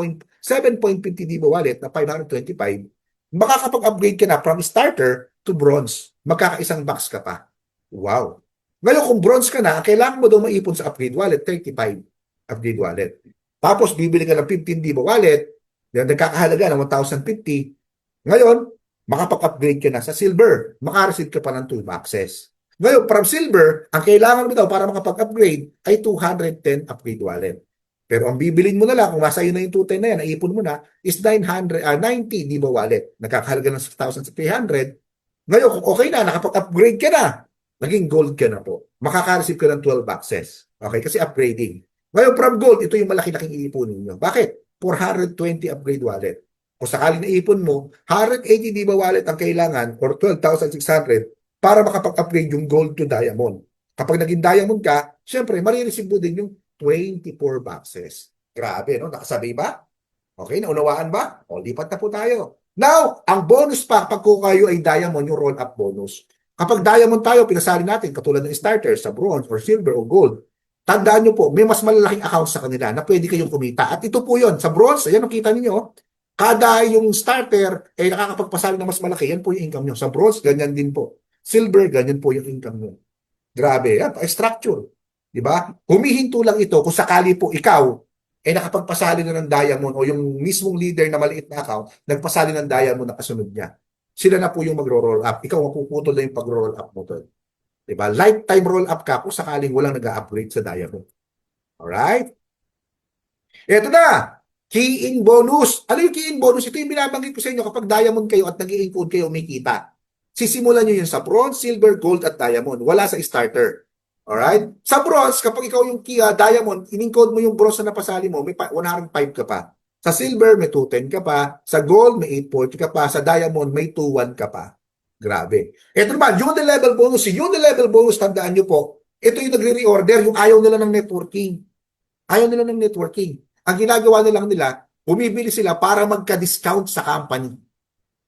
Diba Wallet na 525. Makakapag-upgrade ka na from starter to bronze. Magkakaisang box ka pa. Wow. Ngayon kung bronze ka na, ang kailangan mo daw maipon sa Upgrade Wallet, 35 Upgrade Wallet. Tapos bibili ka ng 15 Diba Wallet, yan nagkakahalaga ng 1,050. Ngayon, makapag-upgrade ka na sa silver. Makareceive ka pa ng 2 boxes. Ngayon, from silver, ang kailangan mo daw para makapag-upgrade ay 210 Upgrade Wallet. Pero ang bibilin mo na lang, kung nasa iyo na yung 210 na yan, naipon mo na, is 90 Diba Wallet. Nakakahalaga ng 6,300. Ngayon, kung okay na, nakapag-upgrade ka na, naging gold ka na po. Makaka-receive ka ng 12 boxes. Okay? Kasi upgrading. Ngayon, from gold, ito yung malaki-laking iipunin nyo. Bakit? 420 Upgrade Wallet. Kung sakaling naipon mo, 180 Diba Wallet ang kailangan or 12,600 para makapag-upgrade yung gold to diamond. Kapag naging diamond ka, syempre, marireceive mo din yung 24 boxes. Grabe, no? Nakasabay ba? Okay, naunawaan ba? O, lipat na po tayo. Now, ang bonus pa, pag kayo ay diamond, yung roll-up bonus. Kapag diamond tayo, pinasali natin, katulad ng starter sa bronze or silver or gold, tandaan nyo po, may mas malalaking account sa kanila na pwede kayong kumita. At ito po yun, sa bronze, ayan, nakita ninyo, kada yung starter ay nakakapagpasali ng mas malaki, yan po yung income nyo. Sa bronze, ganyan din po. Silver, ganyan po yung income nyo. Grabe, yan, structure. Diba? Humihinto lang ito kung sakali po ikaw ay nakapagpasali na ng diamond o yung mismong leader na maliit na account, nagpasali ng diamond na kasunod niya. Sila na po yung magro-roll up. Ikaw mapuputol na yung pag-roll up mo to. Diba? Lifetime roll up ka kung sakaling walang nag-upgrade sa diamond. Alright? Ito na! Key-in bonus. Ano yung key-in bonus? Ito yung binabanggit ko sa inyo kapag diamond kayo at nag-i-encode kayo, may kita. Sisimulan nyo yun sa bronze, silver, gold at diamond. Wala sa starter. Alright? Sa bronze, kapag ikaw yung diamond, in-encode mo yung bronze na napasali mo, may 105 ka pa. Sa silver, may 210 ka pa. Sa gold, may 840 ka pa. Sa diamond, may 21 ka pa. Grabe. Ito naman, unilevel bonus. Yung unilevel bonus, tandaan nyo po, ito yung nagre-reorder, yung ayaw nila ng networking. Ayaw nila ng networking. Ang ginagawa nila, bumibili sila para magka-discount sa company.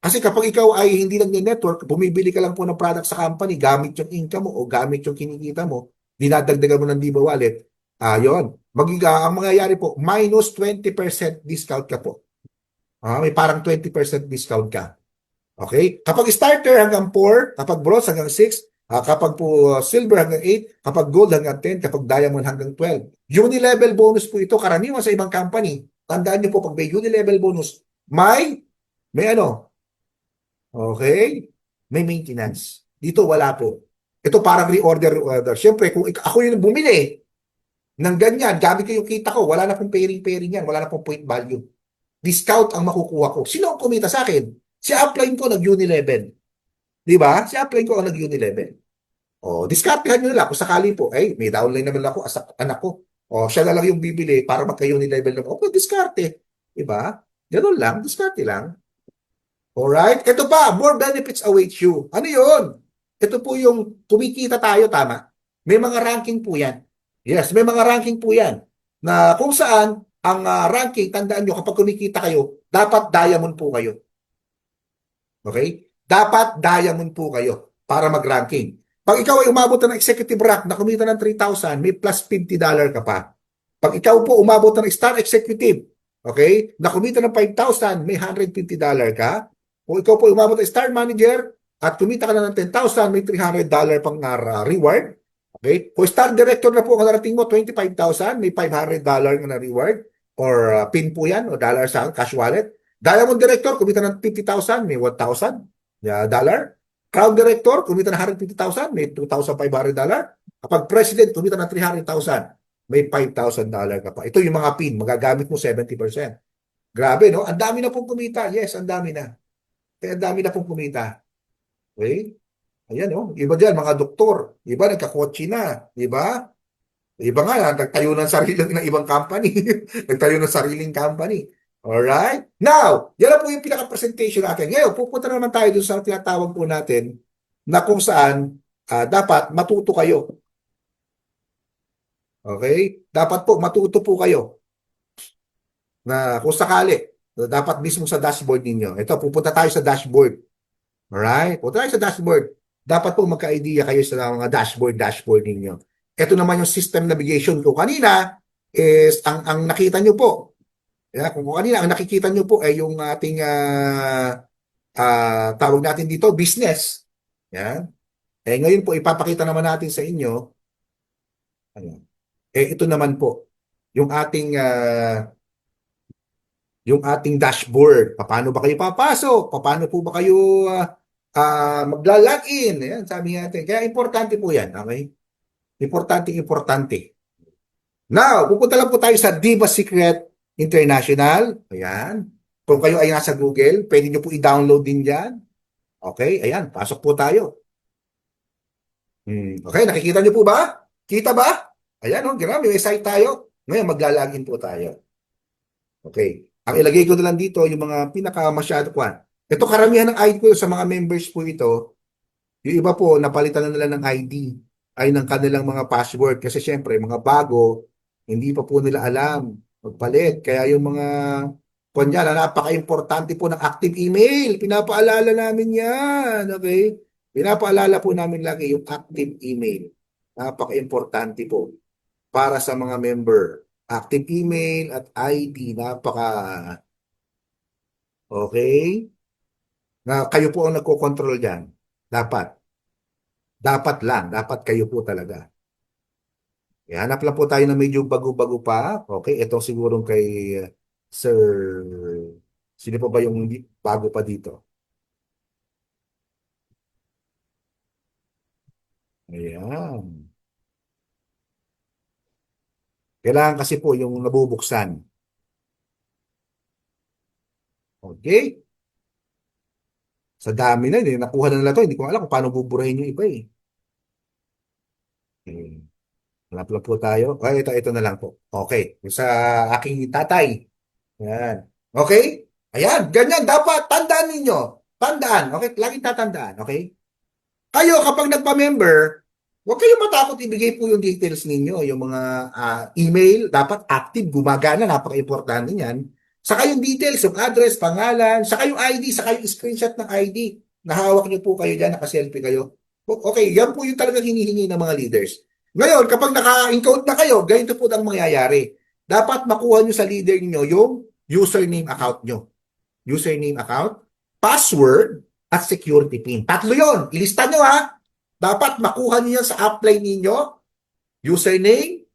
Kasi kapag ikaw ay hindi nagne-network, bumibili ka lang po ng product sa company, gamit yung income mo o gamit yung kinikita mo, dinadagdagan mo ng Diba Wallet, yun. Ang mangyayari po, minus 20% discount ka po. May parang 20% discount ka. Okay? Kapag starter hanggang 4, kapag bronze hanggang 6, kapag po silver hanggang 8, kapag gold hanggang 10, kapag diamond hanggang 12. Unilevel bonus po ito, karaniwan sa ibang company. Tandaan niyo po, pag may unilevel bonus, may ano, okay? May maintenance. Dito wala po. Ito parang reorder. Siyempre, kung ako yung bumili ng ganyan, gamit ko yung kita ko, wala na pong pairing yan, wala na pong point value. Discount ang makukuha ko. Sino ang kumita sa akin? Si upline ko nag-unilevel. Di ba? Si upline ko ang nag-unilevel. O, discartehan nyo nila kung sakali po, may downline naman ako as anak ko. O, siya na lang yung bibili para magka-unilevel naman. O, diskarte. Di ba? Ganun lang, diskarte lang. Alright? Ito pa, more benefits await you. Ano yun? Ito po yung kumikita tayo, tama? May mga ranking po yan. Yes, may mga ranking po yan. Na kung saan, ang ranking, tandaan nyo, kapag kumikita kayo, dapat diamond po kayo. Okay? Dapat diamond po kayo para mag-ranking. Pag ikaw ay umabot ng executive rank na kumita ng 3,000, may plus $50 ka pa. Pag ikaw po umabot ng star executive, okay, na kumita ng 5,000, may $150 ka. Kung ikaw po umabot ng star manager at kumita ka na ng 10,000, may $300 pang reward. Okay? Kung star director na po ang narating mo, 25,000, may $500 na reward. or PIN po yan, o dollar sa cash wallet. Diamond Director, kumita ng 50,000, may 1,000 dollar. Crown Director, kumita ng 150,000, may $2,500. Kapag President, kumita ng 300,000, may $5,000 ka pa. Ito yung mga PIN, magagamit mo 70%. Grabe, no? Ang dami na pong kumita. Yes, ang dami na. Kaya ang dami na pong kumita. Okay? Ayan, no? Iba dyan, mga doktor. Iba, nagkakotse na. Iba? Iba nga, nagtayo ng sarili ng ibang company. Nagtayo ng sariling company. Alright? Now, yan na po yung pinaka-presentation natin. Ngayon, pupunta naman tayo dun sa tinatawag po natin na kung saan dapat matuto kayo. Okay? Dapat po matuto po kayo na kung sakali, dapat mismo sa dashboard ninyo. Ito, pupunta tayo sa dashboard. Alright? Punta tayo sa dashboard. Dapat po magka-idea kayo sa mga dashboard ninyo. Ito naman yung system navigation ko. Kanina is ang nakita nyo po. Kung kanina ang nakikita nyo po ay yung ating tawag natin dito, business. Yan. Ngayon po ipapakita naman natin sa inyo. Ano, ito naman po yung ating dashboard. Paano ba kayo papasok? Paano po ba kayo magla-login? Ayan, sabi natin. Kaya importante po yan. Okay? Importante. Now, pupunta lang po tayo sa Diva Secret International. Ayan. Kung kayo ay nasa Google, pwede nyo po i-download din dyan. Okay, ayan. Pasok po tayo. Okay, nakikita nyo po ba? Kita ba? Ayan, oh, grabe. May site tayo. Ngayon, maglalagin po tayo. Okay. Ang ilagay ko na lang dito, yung mga pinaka-masyado kwan. Ito, karamihan ng ID ko sa mga members po ito. Yung iba po, napalitan na nila ng ID ay ng kanilang mga password. Kasi syempre, mga bago, hindi pa po nila alam magpalit. Kaya yung mga kunya na napaka-importante po ng active email. Pinapaalala namin yan. Okay? Pinapaalala po namin lagi yung active email. Napaka-importante po para sa mga member. Active email at ID, okay? Na kayo po ang nagko-control diyan. Dapat. Dapat kayo po talaga. Hanap lang po tayo na medyo bago-bago pa. Okay, ito siguro kay Sir, sino pa ba yung bago pa dito? Ayan. Kailangan kasi po yung nabubuksan. Okay? Sa dami na, nakuha na nila to. Hindi ko alam kung paano buburahin yung iba eh. Okay. Hanap lang po tayo. Okay, ito na lang po. Okay. Yung sa aking tatay. Ayan. Okay? Ayan, ganyan dapat. Tandaan ninyo. Tandaan. Okay? Laging tatandaan. Okay? Kayo, kapag nagpa-member, huwag kayong matakot ibigay po yung details ninyo. Yung mga email, dapat active, gumagana. Napaka-importante niyan. Saka yung details, yung address, pangalan, saka yung ID, saka yung screenshot ng ID. Nahawak niyo po kayo dyan, nakaselfie kayo. Okay, yan po yung talagang hinihingi ng mga leaders. Ngayon, kapag naka-encode na kayo, ganito po ang mangyayari. Dapat makuha nyo sa leader niyo yung username account nyo. Username account, password, at security PIN. Tatlo yon. Ilista nyo ha. Dapat makuha nyo yan sa upline ninyo. Username,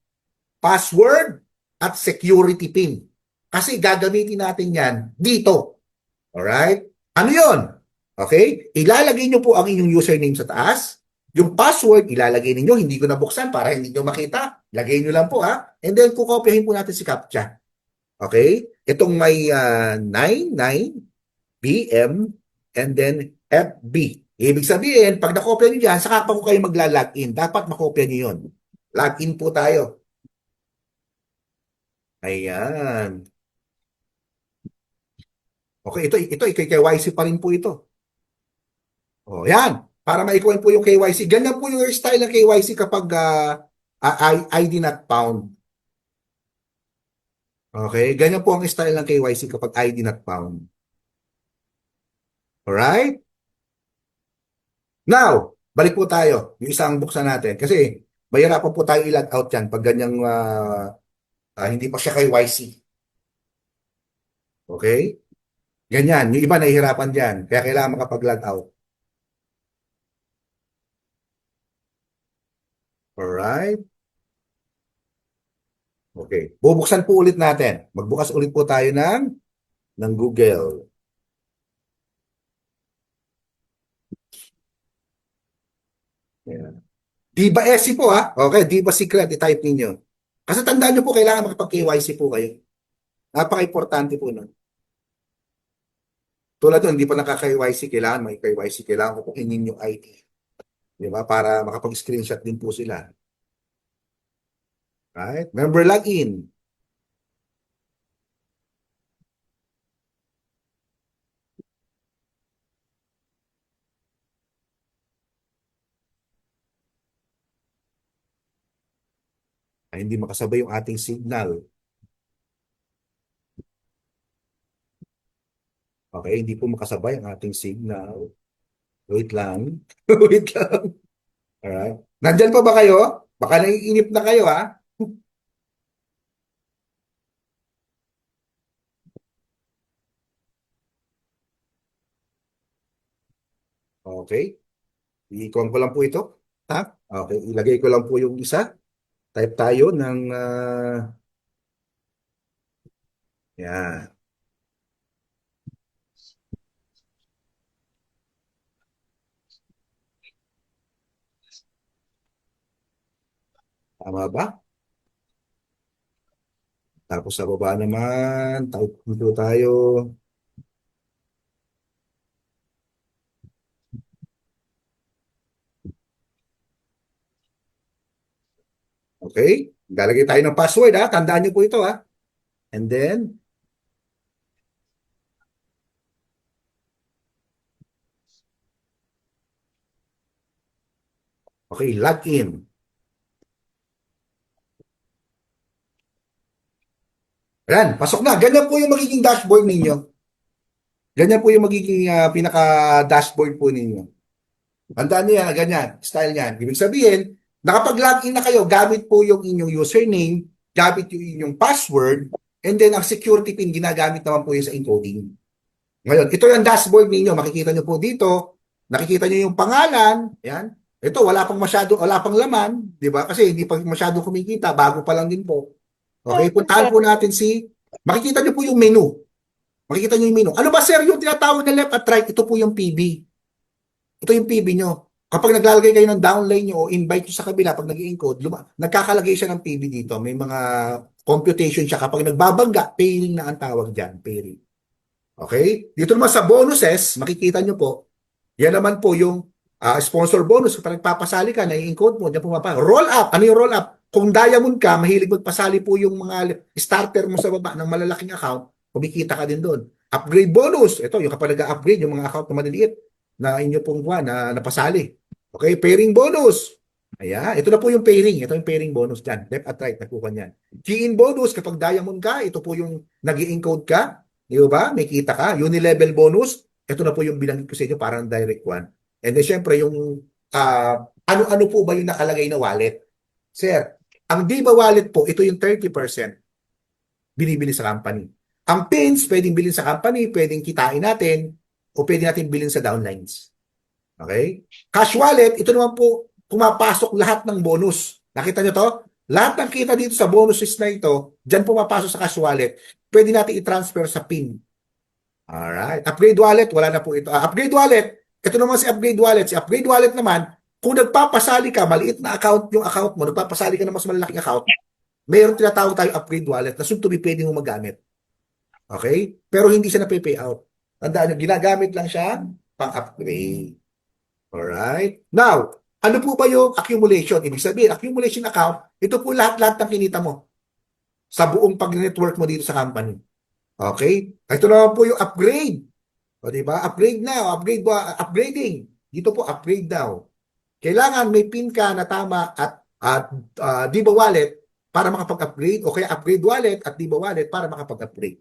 password, at security PIN. Kasi gagamitin natin yan dito. Alright? Ano yon? Okay? Ilalagay nyo po ang inyong username sa taas. Yung password, ilalagay ninyo. Hindi ko nabuksan para hindi nyo makita. Lagay nyo lang po ha. And then, kukopyahin po natin si CAPTCHA. Okay? Itong may 99 BM and then FB. Ibig sabihin, pag nakopya nyo dyan, saka pa ko kayo magla-login. Dapat makopya nyo yun. Login po tayo. Ayan. Okay, ito KYC pa rin po ito. O, yan. Para maikuha po yung KYC. Ganyan po yung style ng KYC kapag ID not found. Okay, ganyan po ang style ng KYC kapag ID not found. Alright? Now, balik po tayo. Yung isang buksan natin. Kasi, mahirapan po tayo i-log out yan pag ganyang hindi pa siya KYC. Okay? Ganyan. Yung iba nahihirapan dyan. Kaya kailangan makapag-log out. Alright? Okay. Bubuksan po ulit natin. Magbukas ulit po tayo ng Google. Ayan. Diba SC po ha? Okay, Diba Secret, i-type ninyo. Kasi tandaan nyo po, kailangan makapag-KYC po kayo. Napaka-importante po nun. Tulad nun, hindi pa nakaka-KYC, kailangan may KYC, kailangan ko po inin yung ID. Di ba? Para makapag-screenshot din po sila. Right? Member login. Ay, hindi makasabay yung ating signal. Okay, hindi po makasabay ang ating signal. Wait lang. Wait lang. Alright. Nandyan pa ba kayo? Baka naiinip na kayo, ha? Okay. I-con ko lang po ito. Ha? Okay. Ilagay ko lang po yung isa. Type tayo ng... yan. Tama ba? Tapos sa baba naman, type dito tayo. Okay? Lalagay tayo ng password, ha? Tandaan niyo po ito, ha? And then, okay, login. Ayan, pasok na. Ganyan po yung magiging dashboard ninyo. Ganyan po yung magiging pinaka-dashboard po ninyo. Tandaan niyo yan, ganyan, style niyan. Ibig sabihin, nakapag-login na kayo, gamit po yung inyong username, gamit yung inyong password, and then ang security pin, ginagamit naman po yun sa encoding. Ngayon, ito yung dashboard ninyo. Makikita nyo po dito, nakikita nyo yung pangalan, yan. Ito, wala pang laman, di ba? Kasi hindi pa masyado kumikita, bago pa lang din po. Okay, puntahan po natin makikita nyo po yung menu. Makikita nyo yung menu. Ano ba sir yung tinatawag na left at right? Ito po yung PB. Ito yung PB nyo. Kapag naglalagay kayo ng downline nyo o invite nyo sa kabila, pag nag-encode, nagkakalagay siya ng PB dito. May mga computation siya. Kapag nagbabangga, pairing na ang tawag dyan. Pairing. Okay? Dito naman sa bonuses, makikita nyo po, yan naman po yung sponsor bonus. Kapag nagpapasali ka, na-encode mo, dyan pumapa. Roll up. Ano yung roll up? Kung diamond ka, mahilig magpasali po yung mga starter mo sa baba ng malalaking account, kumikita ka din doon. Upgrade bonus. Ito, yung kapag nag-upgrade, yung mga account na maliliit na inyo pong buwan na napasali. Okay, pairing bonus. Ayan, ito na po yung pairing. Ito yung pairing bonus dyan. Left at right, nakuha niyan. Key-in bonus, kapag diamond ka, ito po yung nag-encode ka. Di ba? May kita ka. Unilevel bonus, ito na po yung binanggit ko sa inyo, parang direct one. And then, syempre, yung ano-ano po ba yung nakalagay na wallet? Sir, ang Diba wallet po, ito yung 30% binibili sa company. Ang pins, pwedeng bilhin sa company, pwedeng kitain natin, o pwede natin bilhin sa downlines. Okay? Cash wallet, ito naman po, pumapasok lahat ng bonus. Nakita nyo to? Lahat ng kita dito sa bonuses na ito, dyan pumapasok sa cash wallet. Pwede natin i-transfer sa PIN. Alright. Upgrade wallet, wala na po ito. Upgrade wallet, ito naman si upgrade wallet. Si upgrade wallet naman, kung nagpapasali ka, maliit na account yung account mo, nagpapasali ka ng mas malaking account, mayroon tinatawag tayo upgrade wallet na soon to be pwede mo magamit. Okay? Pero hindi siya na-pay out. Tandaan nyo, ginagamit lang siya pang-upgrade. Alright? Now, ano po ba yung accumulation? Ibig sabihin, accumulation account, ito po lahat-lahat ng kinita mo sa buong pag-network mo dito sa company. Okay? Ito naman po yung upgrade. O, diba? Upgrade now. Upgrading. Dito po, upgrade now. Kailangan may PIN ka na tama at Diba Wallet para makapag-upgrade o kaya upgrade wallet at Diba Wallet para makapag-upgrade.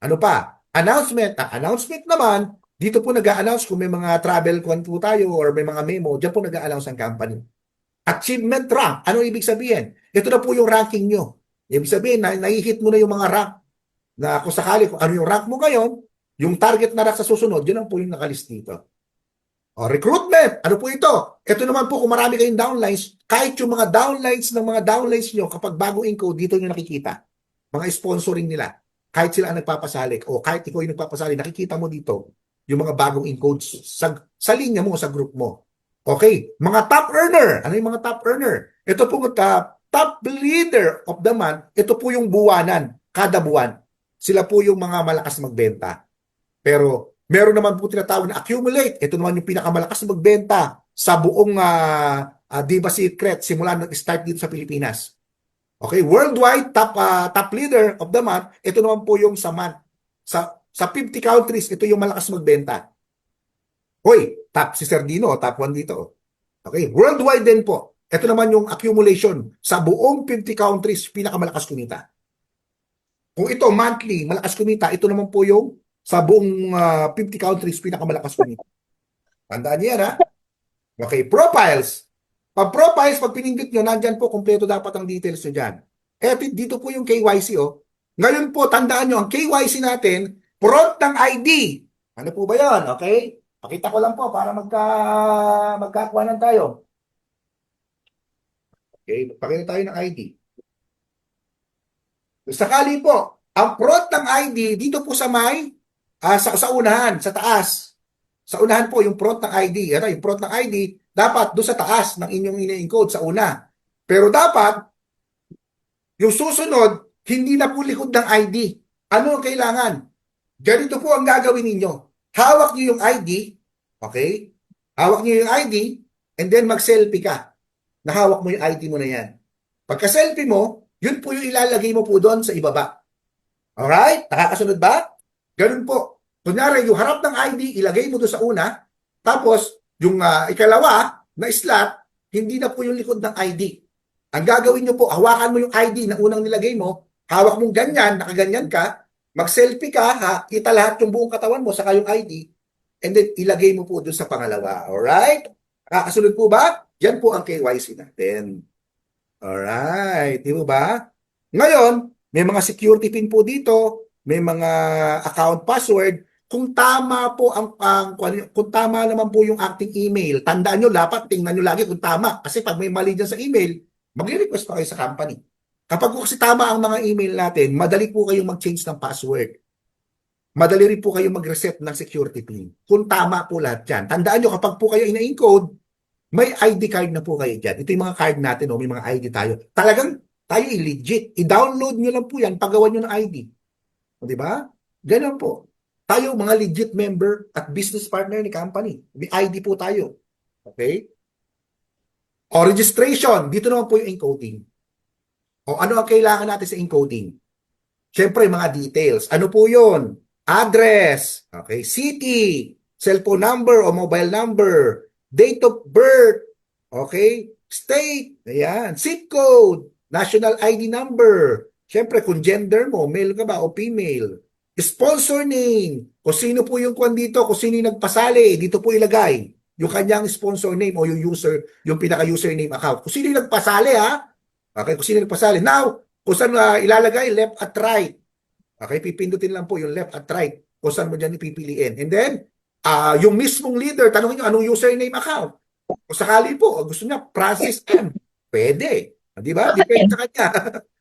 Ano pa? Announcement. Announcement naman, dito po nag-a-announce kung may mga travel kwan po tayo or may mga memo, dyan po nag-a-announce ang company. Achievement rank. Ano ibig sabihin? Ito na po yung ranking nyo. Ibig sabihin, nai-hit mo na yung mga rank na kung sakali, kung ano yung rank mo ngayon, yung target na rank sa susunod, yun ang po yung nakalist dito. O, recruitment. Ano po ito? Ito naman po kung marami kayong downlines, kahit yung mga downlines ng mga downlines nyo, kapag bagong encode, dito nyo nakikita. Mga sponsoring nila. Kahit sila ang nagpapasalik o kahit ikaw yung nagpapasalik, nakikita mo dito yung mga bagong encodes sa linya mo o sa group mo. Okay. Mga top earner. Ano yung mga top earner? Ito po top leader of the month. Ito po yung buwanan. Kada buwan. Sila po yung mga malakas magbenta. Pero meron naman po tinatawag na accumulate. Ito naman yung pinakamalakas magbenta sa buong Diva Secret simula nag-start dito sa Pilipinas. Okay, worldwide top leader of the month, ito naman po yung sa month. Sa 50 countries, ito yung malakas magbenta. Hoy, top si Sardino, top 1 dito. Okay, worldwide din po. Ito naman yung accumulation sa buong 50 countries, pinakamalakas kumita. Kung ito monthly, malakas kumita, ito naman po yung sa buong 50 countries, pinakamalakas kumita. Tandaan niyo yan, ha? Okay, profiles. Pag profiles, pag pinindot nyo, nandyan po, kompleto dapat ang details nyo dyan. Eh, dito po yung KYC, oh. Ngayon po, tandaan nyo, ang KYC natin, front ng ID. Ano po ba yan? Okay? Pakita ko lang po para magkakuhanan tayo. Okay, pakita tayo ng ID. Sakali po, ang front ng ID, dito po sa may, sa unahan, sa taas. Sa unahan po, yung front ng ID. Ano, yung front ng ID, dapat doon sa taas ng inyong ina-encode sa una. Pero dapat, yung susunod, hindi na po likod ng ID. Ano ang kailangan? Ganito po ang gagawin ninyo. Hawak niyo yung ID, okay? Hawak niyo yung ID, and then mag-selfie ka. Nahawak mo yung ID mo na yan. Pagka-selfie mo, yun po yung ilalagay mo po doon sa ibaba. Alright? Nakakasunod ba? Ganun po. Kunyari, yung harap ng ID, ilagay mo doon sa una, tapos, yung ikalawa na slot, hindi na po yung likod ng ID. Ang gagawin nyo po, hawakan mo yung ID na unang nilagay mo, hawak mong ganyan, nakaganyan ka, mag-selfie ka, kita lahat yung buong katawan mo, saka yung ID, and then ilagay mo po doon sa pangalawa. Alright? Kasunod po ba? Yan po ang KYC natin. Alright. Di ba? Ngayon, may mga security pin po dito, may mga account password. Kung tama po kung tama naman po yung acting email, tandaan nyo, dapat tingnan nyo lagi kung tama. Kasi pag may mali dyan sa email, mag-request pa kayo sa company. Kapag po kasi tama ang mga email natin, madali po kayong mag-change ng password. Madali rin po kayong mag-reset ng security pin. Kung tama po lahat yan. Tandaan nyo, kapag po kayo ina-encode, may ID card na po kayo dyan. Ito yung mga card natin, may mga ID tayo. Talagang tayo legit. I-download nyo lang po yan, paggawa nyo ng ID. O, di ba? Ganun po. Tayo, mga legit member at business partner ni company. May ID po tayo. Okay? O, registration. Dito naman po yung encoding. O, ano ang kailangan natin sa encoding? Siyempre, mga details. Ano po yun? Address. Okay? City. Cellphone number o mobile number. Date of birth. Okay? State. Ayan. Zip code. National ID number. Siyempre, kung gender mo, male ka ba o female. Sponsor name. Kung sino po yung kwan dito, kung sino yung nagpasali, dito po ilagay. Yung kanyang sponsor name o yung user, yung pinaka-username account. Kung sino yung nagpasali, ha? Okay, kung sino yung nagpasali. Now, kung saan ilalagay, left at right. Okay, pipindutin lang po yung left at right. Kung saan mo dyan ipipiliin. And then, yung mismong leader, tanongin nyo, anong username account? Kung sakali po, gusto niya, Francis M. Pwede. Di ba? Depende sa kanya.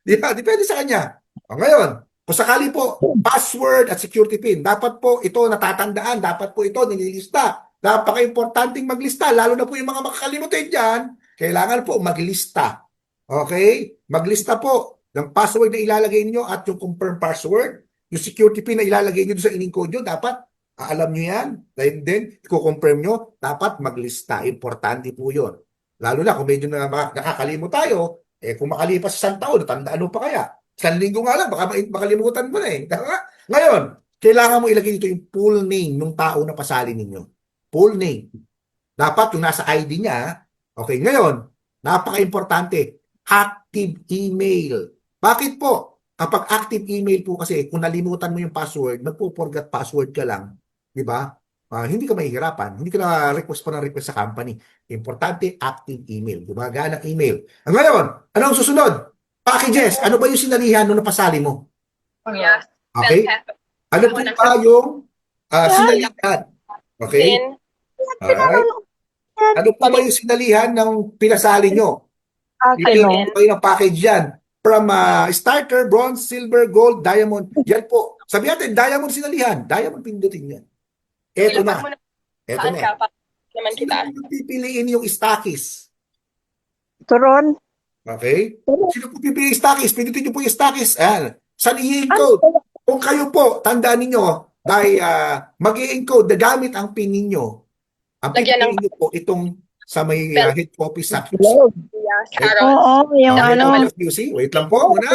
Di ba? Depende sa kanya. Ngayon, kung sakali po, password at security pin, dapat po ito natatandaan, dapat po ito nililista. Napaka-importanting maglista, lalo na po yung mga makakalimutin dyan, kailangan po maglista. Okay? Maglista po ng password na ilalagay niyo at yung confirm password, yung security pin na ilalagay niyo sa in-encode nyo, dapat alam nyo yan. And then, i-confirm nyo, dapat maglista. Importante po yun. Lalo na kung medyo nakakalimot tayo, kung makalipas sa isang taon, tandaan mo pa kaya? Isang linggo nga lang, baka makalimutan mo na eh. Ngayon, kailangan mo ilagay dito yung full name ng tao na pasali ninyo. Full name. Dapat yung nasa ID niya. Okay, ngayon, napaka-importante, active email. Bakit po? Kapag active email po kasi, kung nalimutan mo yung password, magpo-forget password ka lang, di ba? Hindi ka mahihirapan. Hindi ka na request pa ng request sa company. Importante, active email. Gumagana email. Ngayon, anong susunod? Packages. Ano ba yung sinalihan nung napasali mo? Okay? Ano po ba yung sinalihan? Okay? Alright? Ano po ba yung sinalihan ng pinasali nyo? Akin, Bibigyan ko kayo ng package yan. From starter, bronze, silver, gold, diamond. Yan po. Sabi natin, diamond sinalihan. Diamond pindutin yan. Eto ilapag na. mo na Eto saan na. ka para naman Sino kita. po yung pipiliin yung stockies? Turon. Okay? Sino po pipiliin yung stockies? Pindutin nyo po yung stockies. Ayan. Salihin Ano? code. Kung kayo po, tandaan ninyo, dahil mag-i-encode, gamit ang pin ninyo, ang Lagyan ng pipiliin nyo po itong sa may belt. head office sa QC. Log. Yes, Okay. carrots. Oo, yung Okay, ano. sa QC. Wait lang po muna,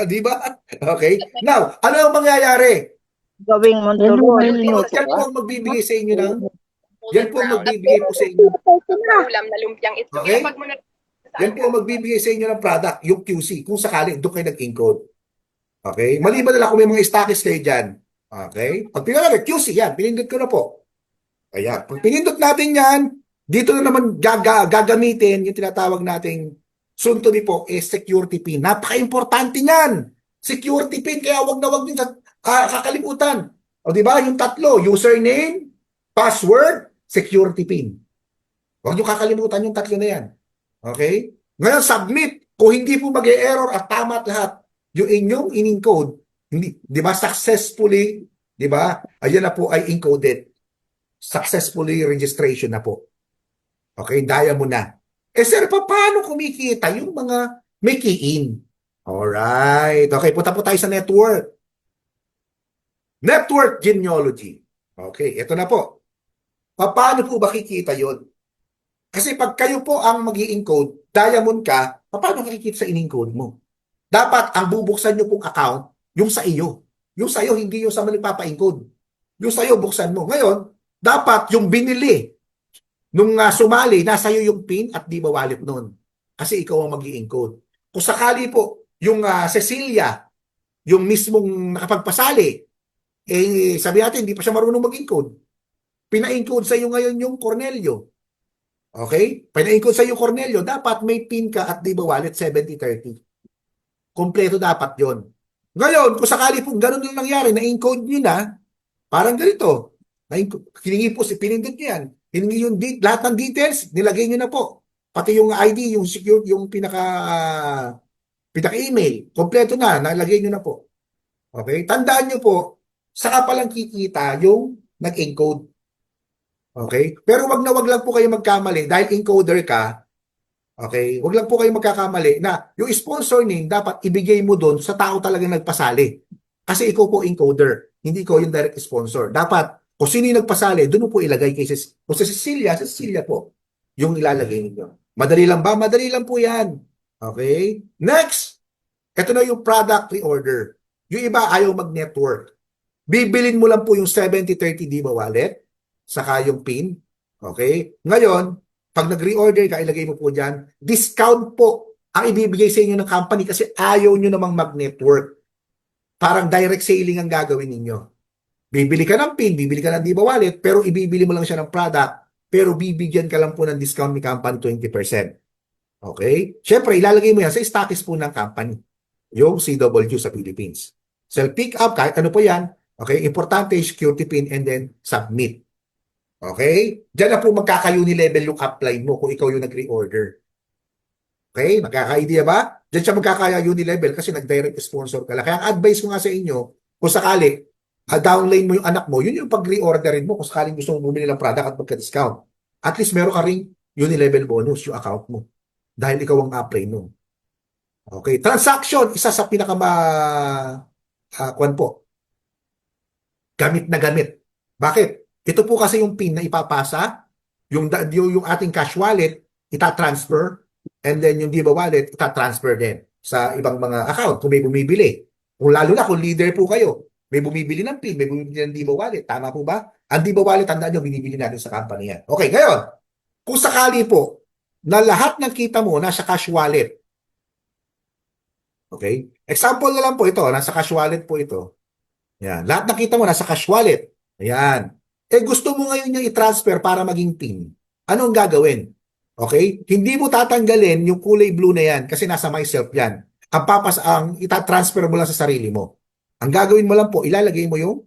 di ba? Okay. Now, ano ang mangyayari? Gawing mo turon. Yan po ang magbibigay sa inyo ng, yan po ang magbibigay po sa inyo. Ulam na lumpiang itlog. Okay. Ilapag mo na saan Yan po ang magbibigay sa inyo ng product, yung QC, kung sakali doon kayo nag-encode. Okay? Maliban na lang kung may mga stockies kayo dyan. Okay? Pag pinalagay, QC yan, pinindot ko na po. Ayan. Pag pinindot natin yan, dito na naman gagamitin yung tinatawag nating soon to be po is security pin. Napaka-importante niyan. Security pin, kaya wag na wag din kakalimutan. O di ba? Yung tatlo, username, password, security pin. Huwag niyo kakalimutan yung tatlo na yan. Okay? Ngayon, submit. Kung hindi po mag-e-error at tama at lahat, yung inyong in-encode, hindi, di ba, successfully, di ba, ayan na po ay encoded. Successfully registration na po. Okay, daya mo na. Eh sir, paano kumikita yung mga may key-in? Alright. Okay, punta po tayo sa network. Network genealogy. Okay, ito na po. Paano po ba kikita yon? Kasi pag kayo po ang mag-i-encode, diamond ka, paano makikita sa in-encode mo? Dapat ang bubuksan nyo pong account, yung sa iyo. Yung sa iyo, hindi yung sa malipapa-encode. Yung sa iyo, buksan mo. Ngayon, dapat yung binili nung sumali, nasa iyo yung PIN at di ba wallet nun. Kasi ikaw ang mag-i-encode. Kung sakali po, yung Cecilia, yung mismong nakapagpasali, eh sabi natin, hindi pa siya marunong mag-encode. Pina-encode sa iyo ngayon yung Cornelio. Okay? Pina-encode sa iyo Cornelio, dapat may PIN ka at di ba wallet 7030. Kompleto dapat yon. Ngayon, kung sakali po ganun yung nangyari, na-encode nyo na, parang ganito. Hiningi po, pinindot nyo yan. Hiningi yung lahat ng details, nilagay nyo na po. Pati yung ID, yung secure, yung pinaka-email, kompleto na, nalagay nyo na po. Okay? Tandaan nyo po, saka palang kikita yung nag-encode. Okay? Pero wag na wag lang po kayo magkamali dahil encoder ka. Okay? Wag lang po kayo magkakamali na yung sponsor name dapat ibigay mo doon sa tao talagang nagpasali. Kasi ikaw po encoder, hindi ko yung direct sponsor. Dapat kung sino yung nagpasali, doon mo po ilagay kay kung sa Cecilia po yung ilalagay ninyo. Madali lang ba? Madali lang po yan. Okay? Next, ito na yung product reorder. Yung iba ayaw mag-network. Bibilin mo lang po yung 7030 Diba wallet, saka yung PIN. Okay? Ngayon, pag nag-reorder ka, ilagay mo po dyan, discount po ang ibibigay sa inyo ng company kasi ayaw nyo namang mag-network. Parang direct selling ang gagawin ninyo. Bibili ka ng PIN, bibili ka ng Diba wallet, pero ibibili mo lang siya ng product, pero bibigyan ka lang po ng discount ni company 20%. Okay? Siyempre, ilalagay mo yan sa stockies po ng company. Yung CW sa Philippines. Self-pick up, kahit ano po yan. Okay? Importante, security PIN and then submit. Okay? Diyan na po magkaka-unilevel yung upline mo kung ikaw yung nag-reorder. Okay? Magkaka-idea ba? Diyan siya magkaka-unilevel kasi nag-direct sponsor ka lang. Kaya ang advice ko nga sa inyo, kung sakali, downline mo yung anak mo, yun yung pag-reorderin mo kung sakaling gusto mo bumili ng product at magka-discount. At least meron ka ring unilevel bonus yung account mo. Dahil ikaw ang upline mo. Okay. Transaction, isa sa kwan po. Gamit na gamit. Bakit? Ito po kasi yung PIN na ipapasa, yung ating cash wallet, itatransfer, and then yung Diba wallet, itatransfer din sa ibang mga account kung may bumibili. Kung lalo na kung leader po kayo, may bumibili ng PIN, may bumibili ng Diba wallet. Tama po ba? Ang Diba wallet, tandaan nyo, binibili natin sa company yan. Okay, ngayon, kung sakali po na lahat ng kita mo nasa cash wallet, okay? Example na lang po ito, nasa cash wallet po ito. Yan. Lahat ng kita mo nasa cash wallet. Ayan. Eh gusto mo ngayon yung i-transfer para maging PIN. Anong gagawin? Okay? Hindi mo tatanggalin yung kulay blue na yan kasi nasa myself yan. Ang itatransfer mo lang sa sarili mo. Ang gagawin mo lang po, ilalagay mo yung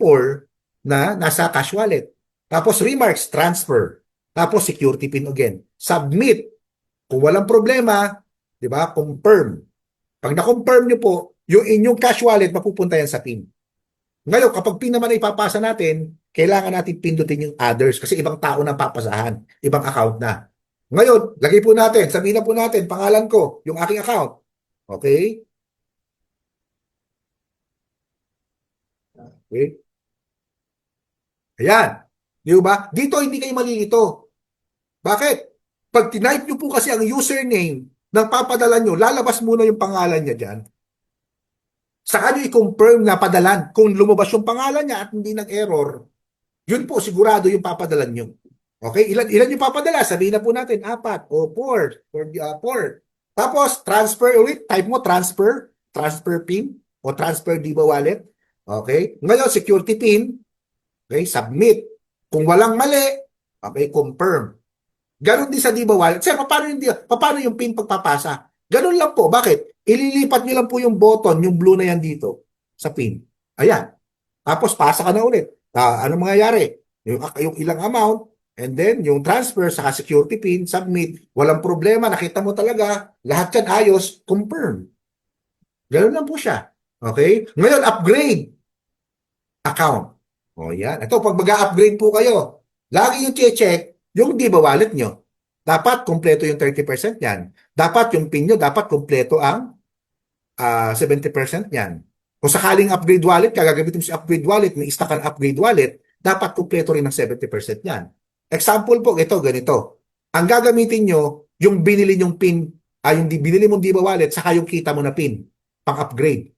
4 na nasa cash wallet. Tapos remarks, transfer. Tapos security pin again. Submit. Kung walang problema, di ba? Confirm. Pag na-confirm nyo po, yung inyong cash wallet, mapupunta yan sa PIN. Ngayon, kapag PIN naman ay ipapasa natin, kailangan natin pindutin yung others kasi ibang tao na papasahan, ibang account na. Ngayon, lagay po natin, sabihin na po natin, pangalan ko, yung aking account. Okay? Okay? Ayan. Di ba? Dito hindi kayo malilito. Bakit? Pag tinype nyo po kasi ang username ng papadala nyo, lalabas muna yung pangalan niya dyan. Saka nyo i-confirm na padalan. Kung lumabas yung pangalan niya at hindi nag-error, yun po, sigurado yung papadalan nyo. Okay? Ilan yung papadala? Sabihin na po natin, 4 o 4. Tapos, transfer ulit. Type mo, transfer PIN o transfer Diba Wallet. Okay? Ngayon, security PIN. Okay? Submit. Kung walang mali, okay, confirm. Ganon din sa Diba Wallet. Sir, paano yung PIN pagpapasa? Ganon lang po. Bakit? Ililipat nyo lang po yung button, yung blue na yan dito sa PIN. Ayan. Tapos pasa ka na ulit. Ano mangyayari? Yung ilang amount, and then yung transfer, saka security PIN, submit. Walang problema. Nakita mo talaga. Lahat yan ayos. Confirm. Ganon lang po siya. Okay? Ngayon, upgrade account. O yan. Ito, pag mag-upgrade po kayo, lagi yung check yung Diba Wallet nyo. Dapat kompleto yung 30% yan. Dapat yung PIN nyo, dapat kompleto ang 70% yan. Kung sakaling upgrade wallet, gagamitin mo si upgrade wallet, may stock ang upgrade wallet, dapat kompleto rin ng 70% yan. Example po, ito, ganito. Ang gagamitin nyo, yung binili nyong PIN, yung binili mong Diba Wallet, saka yung kita mo na PIN, pang-upgrade.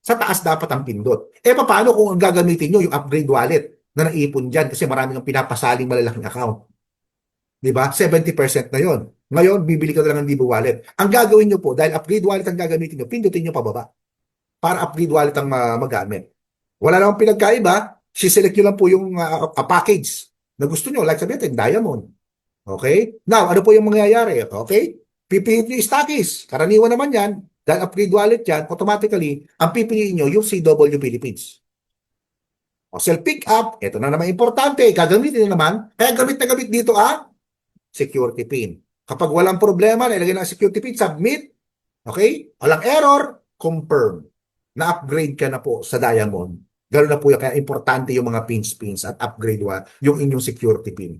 Sa taas dapat ang pindot. Paano kung ang gagamitin nyo yung upgrade wallet na naipon dyan kasi maraming ang pinapasaling malalaking account? Diba? 70% na yon. Ngayon, bibili ka na lang ng Diba Wallet. Ang gagawin nyo po, dahil upgrade wallet ang gagamitin nyo, pindutin nyo pababa para upgrade wallet ang magamit. Wala namang pinagkaiba, siselect nyo lang po yung package na gusto nyo. Like sabihin natin, diamond. Okay? Now, ano po yung mangyayari? Okay? Pipiliin nyo yung stockies. Karaniwan naman yan. Dahil upgrade wallet yan, automatically, ang pipiliin nyo yung CW Philippines. O self-pick up, ito na naman importante, gagamitin na naman, kaya gamit na gamit dito security PIN. Kapag walang problema, nilagay ng security PIN, submit, okay? Walang error, confirm. Na-upgrade ka na po sa Diamond. Ganoon na po yan, kaya importante yung mga pins at upgrade yung inyong security PIN.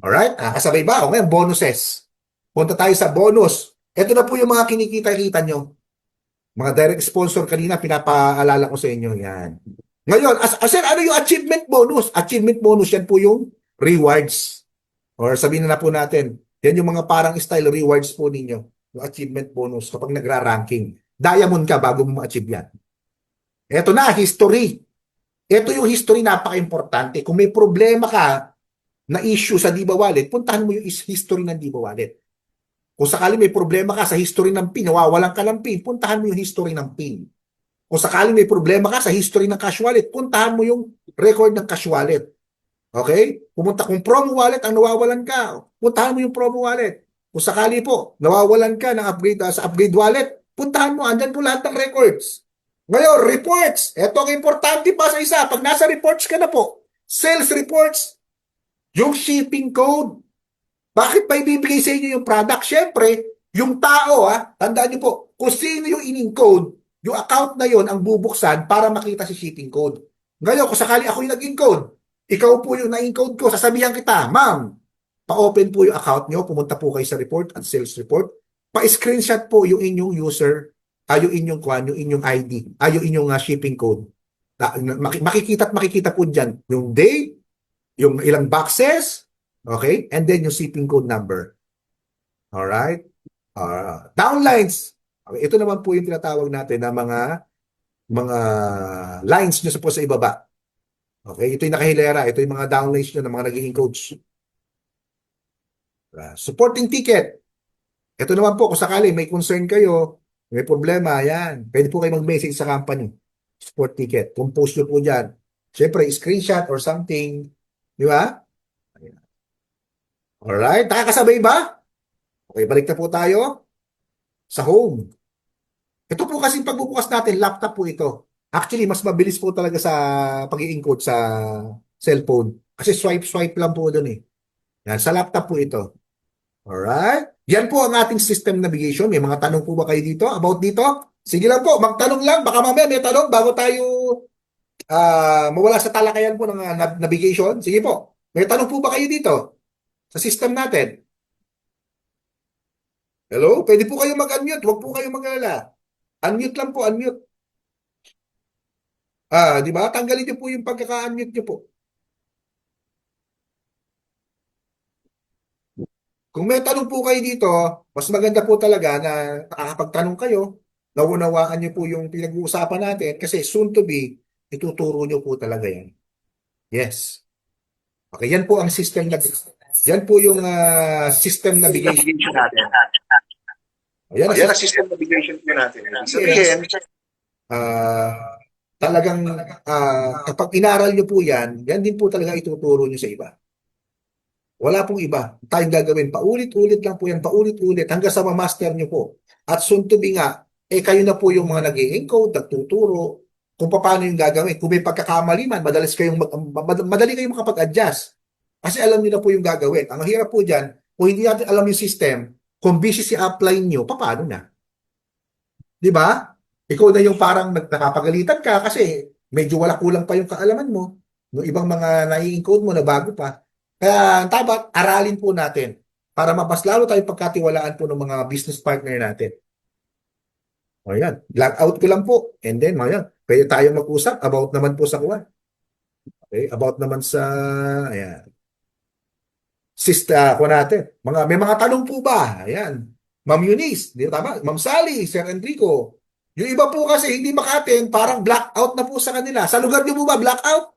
Alright? Kasabay ba? O ngayon, bonuses. Punta tayo sa bonus. Ito na po yung mga kinikita-kita nyo. Mga direct sponsor kanina, pinapaalala ko sa inyo yan. Ngayon, sir, ano yung achievement bonus? Achievement bonus, yan po yung rewards. Or sabihin na po natin, yan yung mga parang style rewards po ninyo. Yung achievement bonus kapag nagra-ranking. Diamond ka bago mo ma-achieve yan. Ito na, history. Ito yung history, napaka-importante. Kung may problema ka na issue sa Diba Wallet, puntahan mo yung history ng Diba Wallet. Kung sakali may problema ka sa history ng PIN, nawawalan ka ng PIN, puntahan mo yung history ng PIN. Kung sakali may problema ka sa history ng cash wallet, puntahan mo yung record ng cash wallet. Okay? Kung promo wallet ang nawawalan ka, puntahan mo yung promo wallet. Kung sakali po, nawawalan ka ng upgrade sa upgrade wallet, puntahan mo, andyan po lahat ng records. Ngayon, reports. Ito ang importante pa sa isa. Pag nasa reports ka na po, sales reports, yung shipping code. Bakit pa ibibigay sa inyo yung product? Siyempre, yung tao, tandaan niyo po, kung sino yung in-encode, yung account na yon ang bubuksan para makita si shipping code. Ngayon, kung sakali ako yung nag-encode, ikaw po yung na-encode ko, sasabihan kita, ma'am, pa-open po yung account nyo, pumunta po kayo sa report at sales report, pa-screenshot po yung inyong user, yung inyong ID, yung inyong shipping code. Makikita po dyan yung day, yung ilang boxes, okay, and then yung shipping code number. Alright? Downlines. Okay, ito naman po yung tinatawag natin na mga lines nyo po sa ibaba. Okay, ito yung nakahilera. Ito yung mga downlines nyo ng mga nagiging coach. Supporting ticket. Ito naman po, kung sakali may concern kayo, may problema, yan. Pwede po kayo mag-message sa company. Support ticket. Compose nyo po dyan. Siyempre, screenshot or something. Di ba? Alright, nakakasabay ba? Okay, balik na po tayo sa home. Ito po kasi pagbubukas natin, laptop po ito. Actually, mas mabilis po talaga sa pag-i-encode sa cellphone. Kasi swipe lang po doon eh. Yan, sa laptop po ito. Alright? Yan po ang ating system navigation. May mga tanong po ba kayo dito about dito? Sige lang po, magtanong lang. Baka mamaya may tanong bago tayo mawala sa talakayan po ng navigation. Sige po. May tanong po ba kayo dito sa system natin? Hello? Pwede po kayo mag-unmute. Huwag po kayo mag-alala. Unmute lang po, unmute. Di ba? Tanggalin niyo po yung pagkaka-unmute niyo po. Kung may tanong po kayo dito, mas maganda po talaga na nakakapagtanong kayo, naunawaan niyo po yung pinag-uusapan natin kasi soon to be, ituturo niyo po talaga yan. Yes. Okay, yan po ang system na yan po yung system navigation natin. Ayan, Yan ang system navigation po natin. Sabihin, talagang kapag inaral nyo po yan din po talaga ituturo nyo sa iba. Wala pong iba. Tayong gagawin. Paulit-ulit lang po yan. Paulit-ulit hanggang sa ma-master nyo po. At soon to be nga, kayo na po yung mga nag-i-encode, nagtuturo kung paano yung gagawin. Kung may pagkakamali man, madali kayong makapag-adjust. Kasi alam niyo na po yung gagawin. Ang hirap po dyan, kung hindi natin alam yung system, kung busy si upline nyo, paano na? Di ba? Ikaw na yung parang nakapagalitan ka kasi medyo wala kulang pa yung kaalaman mo. Yung ibang mga nai-encode mo na bago pa. Kaya dapat aralin po natin para mas lalo tayong pagkatiwalaan po ng mga business partner natin. O yan, log out ko lang po. And then, pwede tayong mag-usap about naman po sa kuwan. Okay, about naman sa, ayan. Sista ko natin. May mga tanong po ba? Ayan. Ma'am Eunice, di ba tama? Ma'am Sally, Sir Enrico. Yung iba po kasi hindi makaten, parang blackout na po sa kanila. Sa lugar niyo po ba blackout?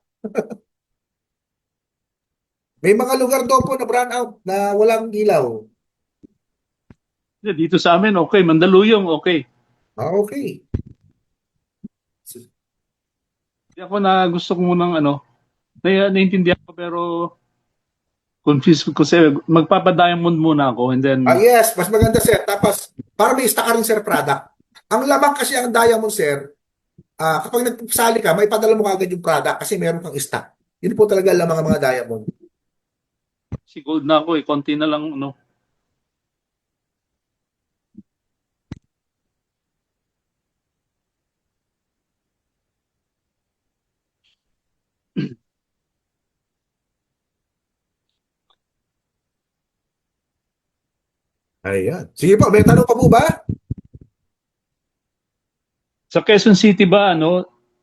May mga lugar daw po na brownout na walang ilaw. Dito sa amin, okay. Mandaluyong, okay. Okay. Hindi ako na gusto ko munang naiintindihan ko pero confused ko kasi magpapa-diamond muna ako and then Yes, mas maganda sir. Tapos, para may stock ka rin sir product. Ang lamang kasi ang diamond sir, kapag nagpapasali ka, may padala mo agad yung product kasi meron kang stock. Yun po talaga lamang ang mga diamond. si gold na ako konti na lang Ayan. Sige po, may tanong pa po ba? Sa Quezon City ba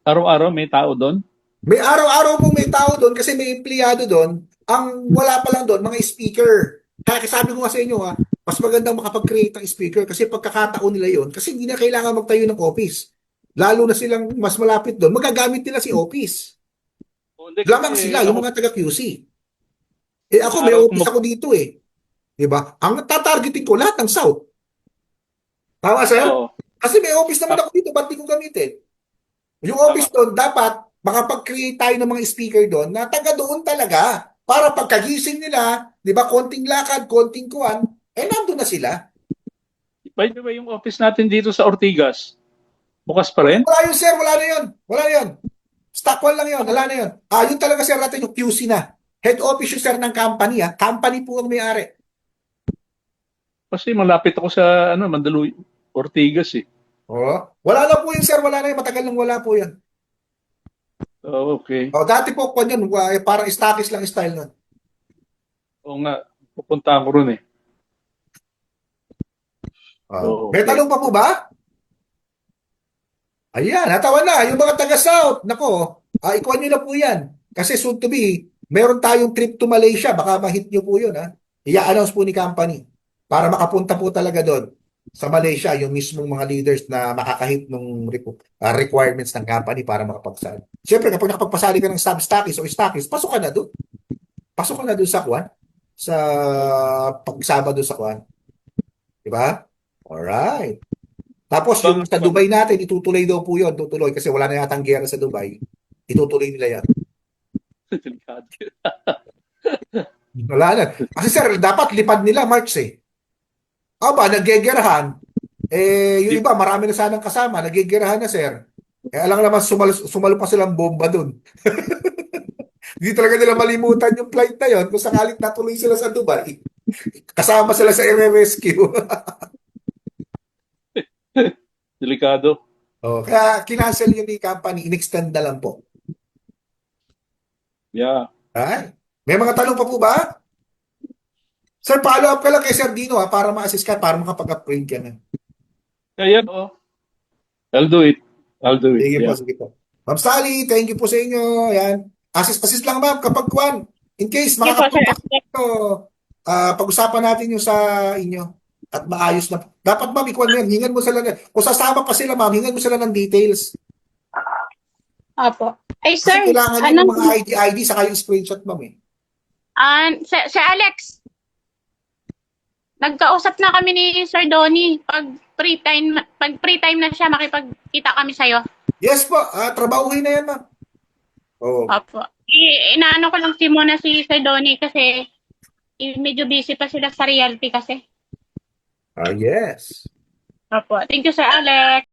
araw-araw may tao doon? May araw-araw po may tao doon kasi may empleyado doon. Ang wala pa lang doon, mga speaker. Kaya sabi ko nga sa inyo mas magandang makapag-create ng speaker kasi pagkakataon nila yon kasi hindi na kailangan magtayo ng office. Lalo na silang mas malapit doon, magagamit nila si office. Lamang sila, yung mga taga-QC. Ako, may office ako dito eh. Diba? Ang tatargeting ko, lahat ng South. Tama sa'yo? Kasi may office naman ako dito, ba't di ko gamitin? Yung office doon, dapat makapag-create tayo ng mga speaker doon na taga doon talaga. Para pagkagising nila, di ba, konting lakad, konting kuwan, nandun na sila. By the way, yung office natin dito sa Ortigas, bukas pa rin? Wala yun, sir. Wala na yun. Wala na yun. Stock one lang yun. Wala na yun. Yun talaga, sir, natin yung QC na. Head office yung, sir, ng company, ha. Company po ang may-ari. Kasi malapit ako sa Mandaluyong, Ortigas eh. Wala na po yun, sir. Wala na yun. Matagal nang wala po yan. Okay. Dati po po yun, parang stockist lang style nun. Oo nga, pupunta ako ron eh. May tanong pa po ba? Ayan, natawa na. Yung mga taga-South, nako, ikuha nyo na po yan. Kasi soon to be, meron tayong trip to Malaysia. Baka ma-hit nyo po yun, ha? I-announce po ni company para makapunta po talaga doon sa Malaysia, yung mismong mga leaders na makakahit ng requirements ng company para makapagsali. Siyempre, kapag nakapagpasali ka ng sub-stockist o stockist, pasok ka na doon. Pasok ka na doon sa kuwan. Sa pagsama doon sa kuwan. Diba? Alright. Tapos yung sa Dubai natin, itutuloy daw po yun. Tutuloy kasi wala na yatang gera sa Dubai. Itutuloy nila yan. Wala na. Kasi sir, dapat lipad nila March eh. Naggegerahan. Yung iba, marami na sanang kasama. Naggegerahan na, sir. Alam naman, sumalo pa silang bomba dun. Hindi talaga nila malimutan yung flight na yon kung sakaling natuloy sila sa Dubai. Kasama sila sa rescue. Delikado. Oh, kaya kinancel yun ni company, in-extend na lang po. Yeah. Ay, may mga tanong pa po ba? Sir, follow up ka lang kay Sir Dino para ma-assist ka, para makapag-upgrade ka na. Kaya, oh. I'll do it. Sige po, Yeah. sige po. Ma'am Sally, thank you po sa inyo. Yan. Assist lang ma'am kapag kwan. In case Sige po, sir. makakapunta ko, pag-usapan natin yung sa inyo. At maayos na. Dapat ma'am, ikuan mo yan. Hingan mo sila kung sasama pa sila ma'am, hingan mo sila ng details. Opo. Ay, Kasi sir, kailangan yun ng mga ID saka yung screenshot ma'am eh. Sir Alex, nagkausap na kami ni Sir Donnie. Pag free time na siya, makipagkita kami sa'yo. Yes po, trabahuhin na yan ma'am. Oo. Opo. Inaano ko lang muna si Sir Donnie kasi medyo busy pa sila sa realty kasi. Yes. Opo. Thank you, Sir Alex.